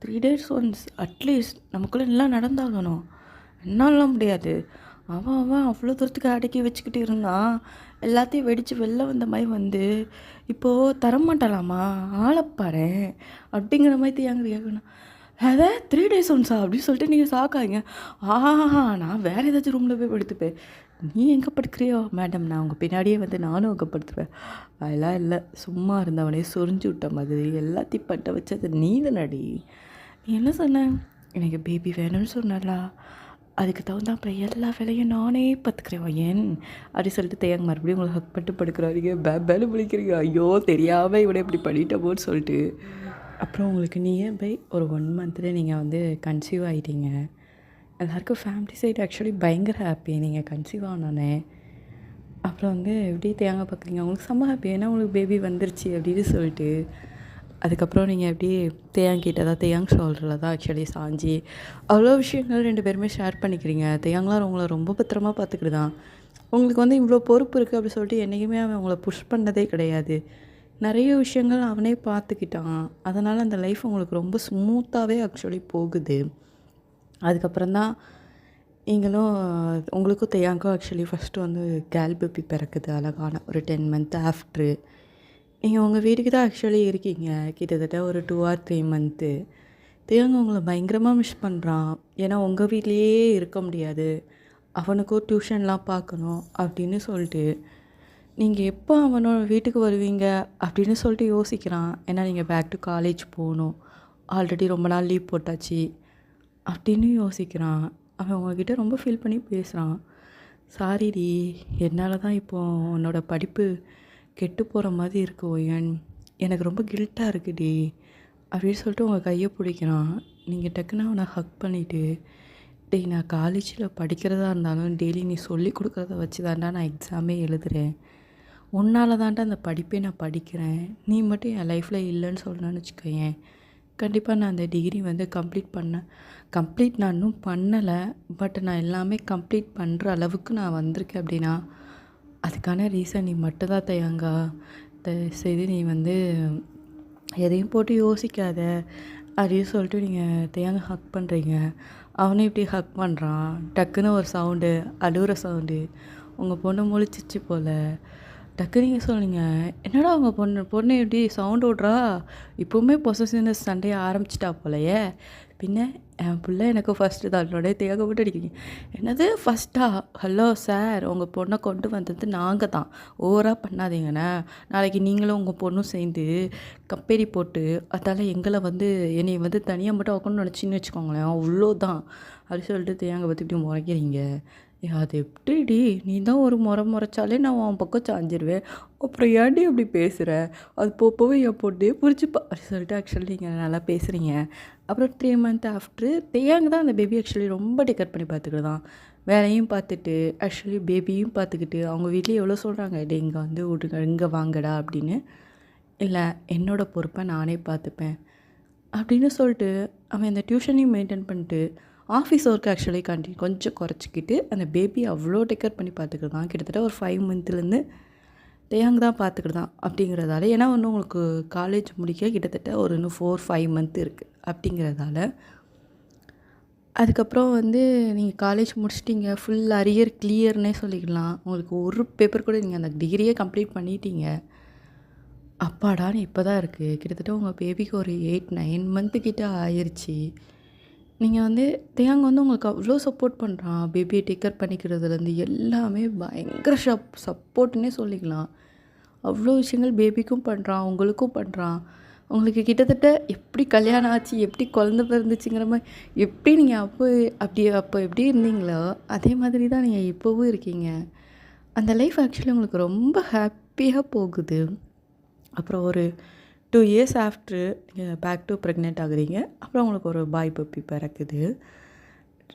3 days ஒன்ஸ் அட்லீஸ்ட் நமக்குள்ளே எல்லாம் நடந்தாகணும். என்னாலாம் முடியாது. அவன் அவ்வளோ தூரத்துக்கு அடக்கி வச்சுக்கிட்டு இருந்தான். எல்லாத்தையும் வெடித்து வெளில வந்த மாதிரி வந்து இப்போது தரமாட்டலாமா? ஆளப்பாரு அப்படிங்கிற மாதிரி தேங்க கேட்கணும். அதை 3 days ஒன்ஸா அப்படின்னு சொல்லிட்டு நீங்கள் சாக்காங்க. நான் வேறு ஏதாச்சும் ரூமில் போய் படுத்துப்பேன். நீ எங்கே படுக்கிறியோ மேடம், நான் உங்கள் பின்னாடியே வந்து நானும் அங்கே படுத்துப்பேன். அதெல்லாம் இல்லை, சும்மா இருந்தவனே சொரிஞ்சு விட்ட மாதிரி எல்லாத்தையும் பட்ட வச்சது நீ தானடி. நீ என்ன சொன்ன? எனக்கு பேபி வேணும்னு சொன்னலா? அதுக்கு தகுந்தாப்புல எல்லா வேலையும் நானே பார்த்துக்கிறேன் ஏன் அப்படி சொல்லிட்டு தேங்க மறுபடியும் உங்களை ஹக் பண்ணிட்டு படுக்கிறாருங்க. பேலு பிடிக்கிறீங்க. ஐயோ தெரியாமல் இவனை இப்படி பண்ணிட்டோமோன்னு சொல்லிட்டு. அப்புறம் உங்களுக்கு நியர் பை ஒரு 1 monthல நீங்கள் வந்து கன்சீவ் ஆகிட்டீங்க. எல்லாருக்கும் ஃபேமிலி சைடு ஆக்சுவலி பயங்கர ஹாப்பி நீங்கள் கன்சீவ் ஆனோன்னே. அப்புறம் வந்து எப்படி தேங்காய் பார்க்குறீங்க, உங்களுக்கு செம்ம ஹாப்பி. ஏன்னா உங்களுக்கு பேபி வந்துருச்சு அப்படின்னு சொல்லிட்டு. அதுக்கப்புறம் நீங்கள் எப்படி தேயாங்கிட்ட தான் தேயாங் ஷோல்டரில் தான் ஆக்சுவலி சாஞ்சி அவ்வளோ விஷயங்கள் 2 பேருமே ஷேர் பண்ணிக்கிறீங்க. தேயாங்களாம் உங்களை ரொம்ப பத்திரமா பார்த்துக்கிட்டுதான். உங்களுக்கு வந்து இவ்வளோ பொறுப்பு இருக்குது அப்படி சொல்லிட்டு என்றைக்குமே அவன் உங்களை புஷ் பண்ணதே கிடையாது. நிறைய விஷயங்கள் அவனே பார்த்துக்கிட்டான். அதனால் அந்த லைஃப் உங்களுக்கு ரொம்ப ஸ்மூத்தாகவே ஆக்சுவலி போகுது. அதுக்கப்புறம் தான் நீங்களும் உங்களுக்கும் தேயாங்கும் ஆக்சுவலி ஃபஸ்ட்டு வந்து கேர்ள் பேபி பிறக்குது. அழகான ஒரு 10 month ஆஃப்ட்ரு. நீங்கள் உங்கள் வீட்டுக்கு தான் ஆக்சுவலி இருக்கீங்க. கிட்டத்தட்ட ஒரு 2 or 3 month. தேவங்க உங்களை பயங்கரமாக மிஸ் பண்ணுறான். ஏன்னா உங்கள் வீட்லேயே இருக்க முடியாது, அவனுக்கும் டியூஷன்லாம் பார்க்கணும் அப்படின்னு சொல்லிட்டு நீங்கள் எப்போ அவனோட வீட்டுக்கு வருவீங்க அப்படின்னு சொல்லிட்டு யோசிக்கிறான். ஏன்னா நீங்கள் பேக் டு காலேஜ் போகணும், ஆல்ரெடி ரொம்ப நாள் லீவ் போட்டாச்சு அப்படின்னு யோசிக்கிறான். அவன் உங்ககிட்ட ரொம்ப ஃபீல் பண்ணி பேசுகிறான். சாரிடி, என்னால் தான் இப்போது உன்னோட படிப்பு கெட்டு போகிற மாதிரி இருக்கு ஒயன், எனக்கு ரொம்ப கில்ட்டாக இருக்குடி அப்படின்னு சொல்லிட்டு உங்கள் கையை பிடிக்கிறான். நீங்கள் டக்குன்னு அவனை ஹக் பண்ணிவிட்டு, டேய் நான் காலேஜில் படிக்கிறதா இருந்தாலும் டெய்லி நீ சொல்லி கொடுக்குறத வச்சு தாண்டா நான் எக்ஸாமே எழுதுகிறேன். உன்னால் தாண்டா அந்த படிப்பே நான் படிக்கிறேன். நீ மட்டும் என் லைஃப்பில் இல்லைன்னு சொல்லணும்னு வச்சுக்கோயேன், கண்டிப்பாக நான் அந்த டிகிரி வந்து கம்ப்ளீட் நான் இன்னும் பண்ணலை. பட் நான் எல்லாமே கம்ப்ளீட் பண்ணுற அளவுக்கு நான் வந்திருக்கேன். அப்படின்னா அதுக்கான ரீசன் நீ மட்டும்தான் தயங்கா. தயவுசெய்து நீ வந்து எதையும் போட்டு யோசிக்காத அப்படின்னு சொல்லிட்டு நீங்கள் தேங்க ஹக் பண்ணுறீங்க. அவனும் இப்படி ஹக் பண்ணுறான். டக்குன்னு ஒரு சவுண்டு, அழுகிற சவுண்டு. உங்கள் பொண்ணு முழிச்சிச்சு போல். டக்கு நீங்கள் சொன்னீங்க, என்னடா அவங்க பொண்ணு எப்படி சவுண்டு விட்றா, இப்போவுமே பொசசிவ்னஸ் சண்டையை ஆரம்பிச்சிட்டா போலையே. பின்ன என் பிள்ளை எனக்கு ஃபஸ்ட்டு தான், அதோடய தேவைப்பட்டு அடிக்கிறீங்க. என்னது ஃபஸ்ட்டா? ஹலோ சார், உங்கள் பொண்ணை கொண்டு வந்தது நாங்கள் தான், ஓவராக பண்ணாதீங்கண்ணே. நாளைக்கு நீங்களும் உங்கள் பொண்ணும் சேர்ந்து கம்பெனி போட்டு அதால் எங்களை வந்து என்னை வந்து தனியாக மட்டும் உட்காந்து நினச்சின்னு வச்சுக்கோங்களேன், அவ்வளோதான் அப்படி சொல்லிட்டு தேங்க பற்றி இப்படி முறைக்கிறீங்க. அது எப்படிடி, நீ தான் ஒரு முறைச்சாலே நான் உன் பக்கம் சாஞ்சிருவேன், அப்புறம் ஏன்டி அப்படி பேசுகிற, அது போகவே என் பொண்ணே புரிச்சுப்பா அப்படி சொல்லிட்டு ஆக்சுவலி நீங்கள் நல்லா பேசுகிறீங்க. அப்புறம் 3 month ஆஃப்ட்ரு தேயாங்க தான் அந்த பேபி ஆக்சுவலி ரொம்ப டேக்கர் பண்ணி பார்த்துக்கிட்டுதான். வேலையும் பார்த்துட்டு ஆக்சுவலி பேபியும் பார்த்துக்கிட்டு அவங்க வீட்லேயே எவ்வளோ சொல்கிறாங்க, டே இங்கே வந்து விடுங்க, இங்கே வாங்கடா அப்படின்னு. இல்லை என்னோடய பொறுப்பை நானே பார்த்துப்பேன் அப்படின்னு சொல்லிட்டு அவன் இந்த டியூஷனையும் மெயின்டைன் பண்ணிட்டு ஆஃபீஸ் ஒர்க் ஆக்சுவலி கொஞ்சம் குறைச்சிக்கிட்டு அந்த பேபி அவ்வளோ டேக் கேர் பண்ணி பார்த்துக்கிட்டான். கிட்டத்தட்ட ஒரு 5 மந்த்லேருந்து தேயாங் தான் பார்த்துக்கிட்டான் அப்படிங்கிறதால, ஏன்னா இன்னும் உங்களுக்கு காலேஜ் முடிக்க கிட்டத்தட்ட ஒரு இன்னும் 4, 5 மந்த் இருக்குது அப்படிங்கிறதால, அதுக்கப்புறம் வந்து நீங்கள் காலேஜ் முடிச்சிட்டிங்க, ஃபுல் அரியர் கிளியர்னே சொல்லிக்கலாம். உங்களுக்கு ஒரு பேப்பர் கூட நீங்கள் அந்த டிகிரியே கம்ப்ளீட் பண்ணிட்டீங்க. அப்பாடான்னு இப்போ தான் இருக்குது. கிட்டத்தட்ட உங்கள் பேபிக்கு ஒரு 8, 9 மந்த்து கிட்ட ஆயிருச்சு. நீங்கள் வந்து தேயாங் வந்து உங்களுக்கு அவ்வளோ சப்போர்ட் பண்ணுறான். பேபியை டேக் கேர் பண்ணிக்கிறதுலேருந்து எல்லாமே பயங்கர சப்போர்ட்டுன்னே சொல்லிக்கலாம். அவ்வளோ விஷயங்கள் பேபிக்கும் பண்ணுறான், உங்களுக்கும் பண்ணுறான். உங்களுக்கு கிட்டத்தட்ட எப்படி கல்யாணம் ஆச்சு, எப்படி குழந்த பிறந்துச்சுங்கிற மாதிரி எப்படி நீங்கள் அப்போ எப்படி இருந்தீங்களோ, அதே மாதிரி தான் நீங்கள் இப்போவும் இருக்கீங்க. அந்த லைஃப் ஆக்சுவலி உங்களுக்கு ரொம்ப ஹாப்பியாக போகுது. அப்புறம் ஒரு 2 இயர்ஸ் ஆஃப்ட்ரு நீங்கள் பேக் டு ப்ரெக்னென்ட் ஆகுறீங்க. அப்புறம் உங்களுக்கு ஒரு பாய் பப்பி பிறக்குது.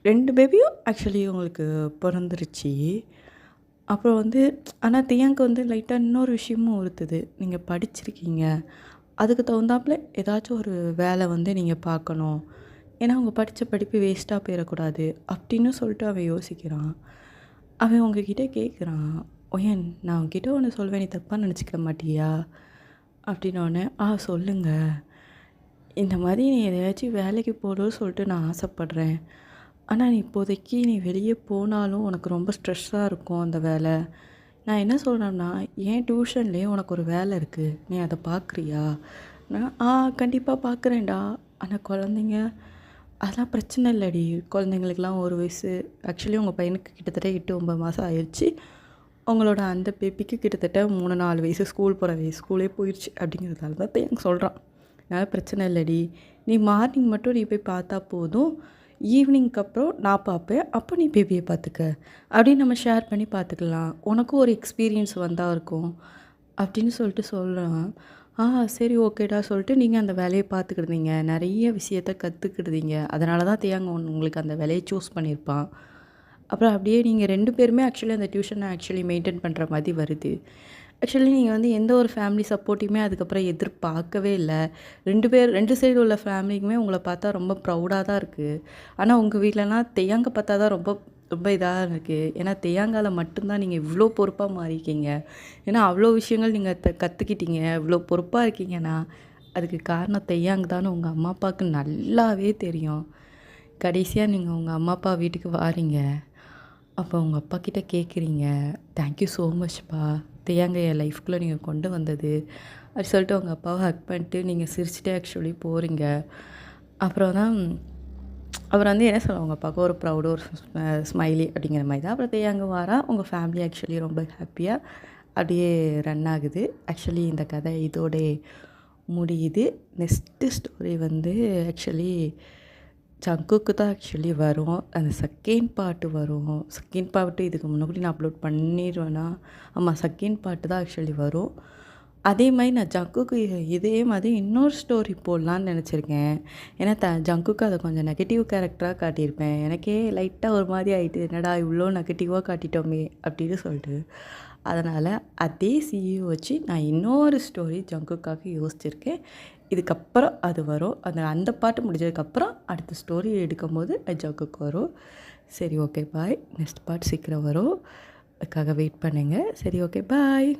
2 பேபியும் ஆக்சுவலி உங்களுக்கு பிறந்துருச்சு. அப்புறம் வந்து ஆனால் தியாங்க்கு வந்து லைட்டாக இன்னொரு விஷயமும் உறுத்துது. நீங்கள் படிச்சிருக்கீங்க. அதுக்கு தகுந்தாப்புல ஏதாச்சும் ஒரு வேலை வந்து நீங்கள் பார்க்கணும். ஏன்னா அவங்க படித்த படிப்பு வேஸ்ட்டாக போயிடக்கூடாது அப்படின்னு சொல்லிட்டு அவன் யோசிக்கிறான். அவன் உங்ககிட்ட கேட்குறான், "ஒயன் நான் உங்ககிட்ட ஒன்று சொல்வேன், நீ தப்பாக நினச்சிக்க மாட்டியா?" அப்படின்னோடனே, சொல்லுங்கள். இந்த மாதிரி நீ எதையாச்சும் வேலைக்கு போகணும்னு சொல்லிட்டு நான் ஆசைப்பட்றேன். ஆனால் இப்போதைக்கு நீ வெளியே போனாலும் உனக்கு ரொம்ப ஸ்ட்ரெஸ்ஸாக இருக்கும் அந்த வேலை. நான் என்ன சொல்கிறேன்னா, என் டியூஷன்லேயே உனக்கு ஒரு வேலை இருக்குது. நீ அதை பார்க்குறியா? நான் கண்டிப்பாக பார்க்குறேன்டா. ஆனால் குழந்தைங்க அதெல்லாம் பிரச்சனை இல்லடி. குழந்தைங்களுக்கெல்லாம் 1 வயசு. ஆக்சுவலி உங்கள் பையனுக்கு கிட்டத்தட்ட 8, 9 மாதம் ஆயிடுச்சு. உங்களோட அந்த பேபிக்கு கிட்டத்தட்ட 3, 4 வயசு ஸ்கூல் போகிற வயசு. ஸ்கூலே போயிடுச்சு அப்படிங்கிறதால தான் தேயாங் சொல்கிறான். அதனால் பிரச்சனை இல்லடி. நீ மார்னிங் மட்டும் நீ போய் பார்த்தா போதும். ஈவினிங்க்கு அப்புறம் நான் பார்ப்பேன். அப்போ நீ பேபியை பார்த்துக்க. அப்படின்னு நம்ம ஷேர் பண்ணி பார்த்துக்கலாம். உனக்கும் ஒரு எக்ஸ்பீரியன்ஸ் வந்தால் இருக்கும் அப்படின்னு சொல்லிட்டு சொல்கிறான். சரி ஓகேடா சொல்லிட்டு நீங்கள் அந்த வேலையை பார்த்துக்கிடுதீங்க. நிறைய விஷயத்த கற்றுக்கிடுதீங்க. அதனால தான் தேயாங் உங்களுக்கு அந்த வேலையை சூஸ் பண்ணியிருப்பான். அப்புறம் அப்படியே நீங்கள் 2 பேருமே ஆக்சுவலி அந்த டியூஷனை ஆக்சுவலி மெயின்டைன் பண்ணுற மாதிரி வருது. ஆக்சுவலி நீங்கள் வந்து எந்த ஒரு ஃபேமிலி சப்போர்ட்டையுமே அதுக்கப்புறம் எதிர்பார்க்கவே இல்லை. 2 சைடு உள்ள ஃபேமிலிக்குமே உங்களை பார்த்தா ரொம்ப ப்ரௌடாக தான் இருக்குது. ஆனால் உங்கள் வீட்டிலலாம் தேயாங்க பார்த்தா தான் ரொம்ப ரொம்ப இதாக இருக்குது. ஏன்னா தேயாங்கால மட்டும்தான் நீங்கள் இவ்வளோ பொறுப்பாக மாறிக்கீங்க. ஏன்னா அவ்வளோ விஷயங்கள் நீங்கள் கற்றுக்கிட்டீங்க. இவ்வளோ பொறுப்பாக இருக்கீங்கன்னா அதுக்கு காரணம் தேயாங் தான்னு உங்கள் அம்மா அப்பாவுக்கு நல்லாவே தெரியும். கடைசியாக நீங்கள் உங்கள் அம்மா அப்பா வீட்டுக்கு வாரீங்க. அப்போ உங்கள் அப்பா கிட்ட கேட்குறீங்க, தேங்க்யூ ஸோ மச்ப்பா, தேயாங்க என் லைஃப்குள்ளே நீங்கள் கொண்டு வந்தது அப்படி சொல்லிட்டு உங்கள் அப்பாவை ஹக் பண்ணிட்டு நீங்கள் சிரிச்சுட்டே ஆக்சுவலி போகிறீங்க. அப்புறம் தான் அப்புறம் வந்து என்ன சொல்ல உங்கள் அப்பாவுக்கு ஒரு ப்ரௌடு ஒரு ஸ்மைலி அப்படிங்கிற மாதிரி தான். அப்புறம் தேயாங்க வாரா உங்கள் ஃபேமிலி ஆக்சுவலி ரொம்ப ஹாப்பியாக அப்படியே ரன் ஆகுது. ஆக்சுவலி இந்த கதை இதோட முடியுது. நெக்ஸ்ட்டு ஸ்டோரி வந்து ஆக்சுவலி ஜங்குக்கு தான் ஆக்சுவலி வரும். அந்த செகண்ட் பார்ட்டு வரும். செகண்ட் பார்ட்டு இதுக்கு முன்னாடி நான் அப்லோட் பண்ணிடுவேன்னா, ஆமாம் செகண்ட் பார்ட்டு தான் ஆக்சுவலி வரும். அதே மாதிரி நான் ஜங்குக்கு இதே மாதிரி இன்னொரு ஸ்டோரி போடலான்னு நினச்சிருக்கேன். ஏன்னா ஜங்குக்கு அதை கொஞ்சம் நெகட்டிவ் கேரக்டராக காட்டியிருப்பேன். எனக்கே லைட்டாக ஒரு மாதிரி ஆகிட்டு, என்னடா இவ்வளோ நெகட்டிவாக காட்டிட்டோமே அப்படின்னு சொல்லிட்டு. அதனால் அதே சிஇஓ வச்சு நான் இன்னொரு ஸ்டோரி ஜங்குக்காக யோசிச்சிருக்கேன். இதுக்கப்புறம் அது வரும். அந்த பாட்டு முடிஞ்சதுக்கப்புறம் அடுத்த ஸ்டோரி எடுக்கும்போது ஜங்குக்கு வரும். சரி ஓகே பாய். நெக்ஸ்ட் பார்ட் சீக்கிரம் வரும். அதுக்காக வெயிட் பண்ணுங்கள். சரி ஓகே பாய்.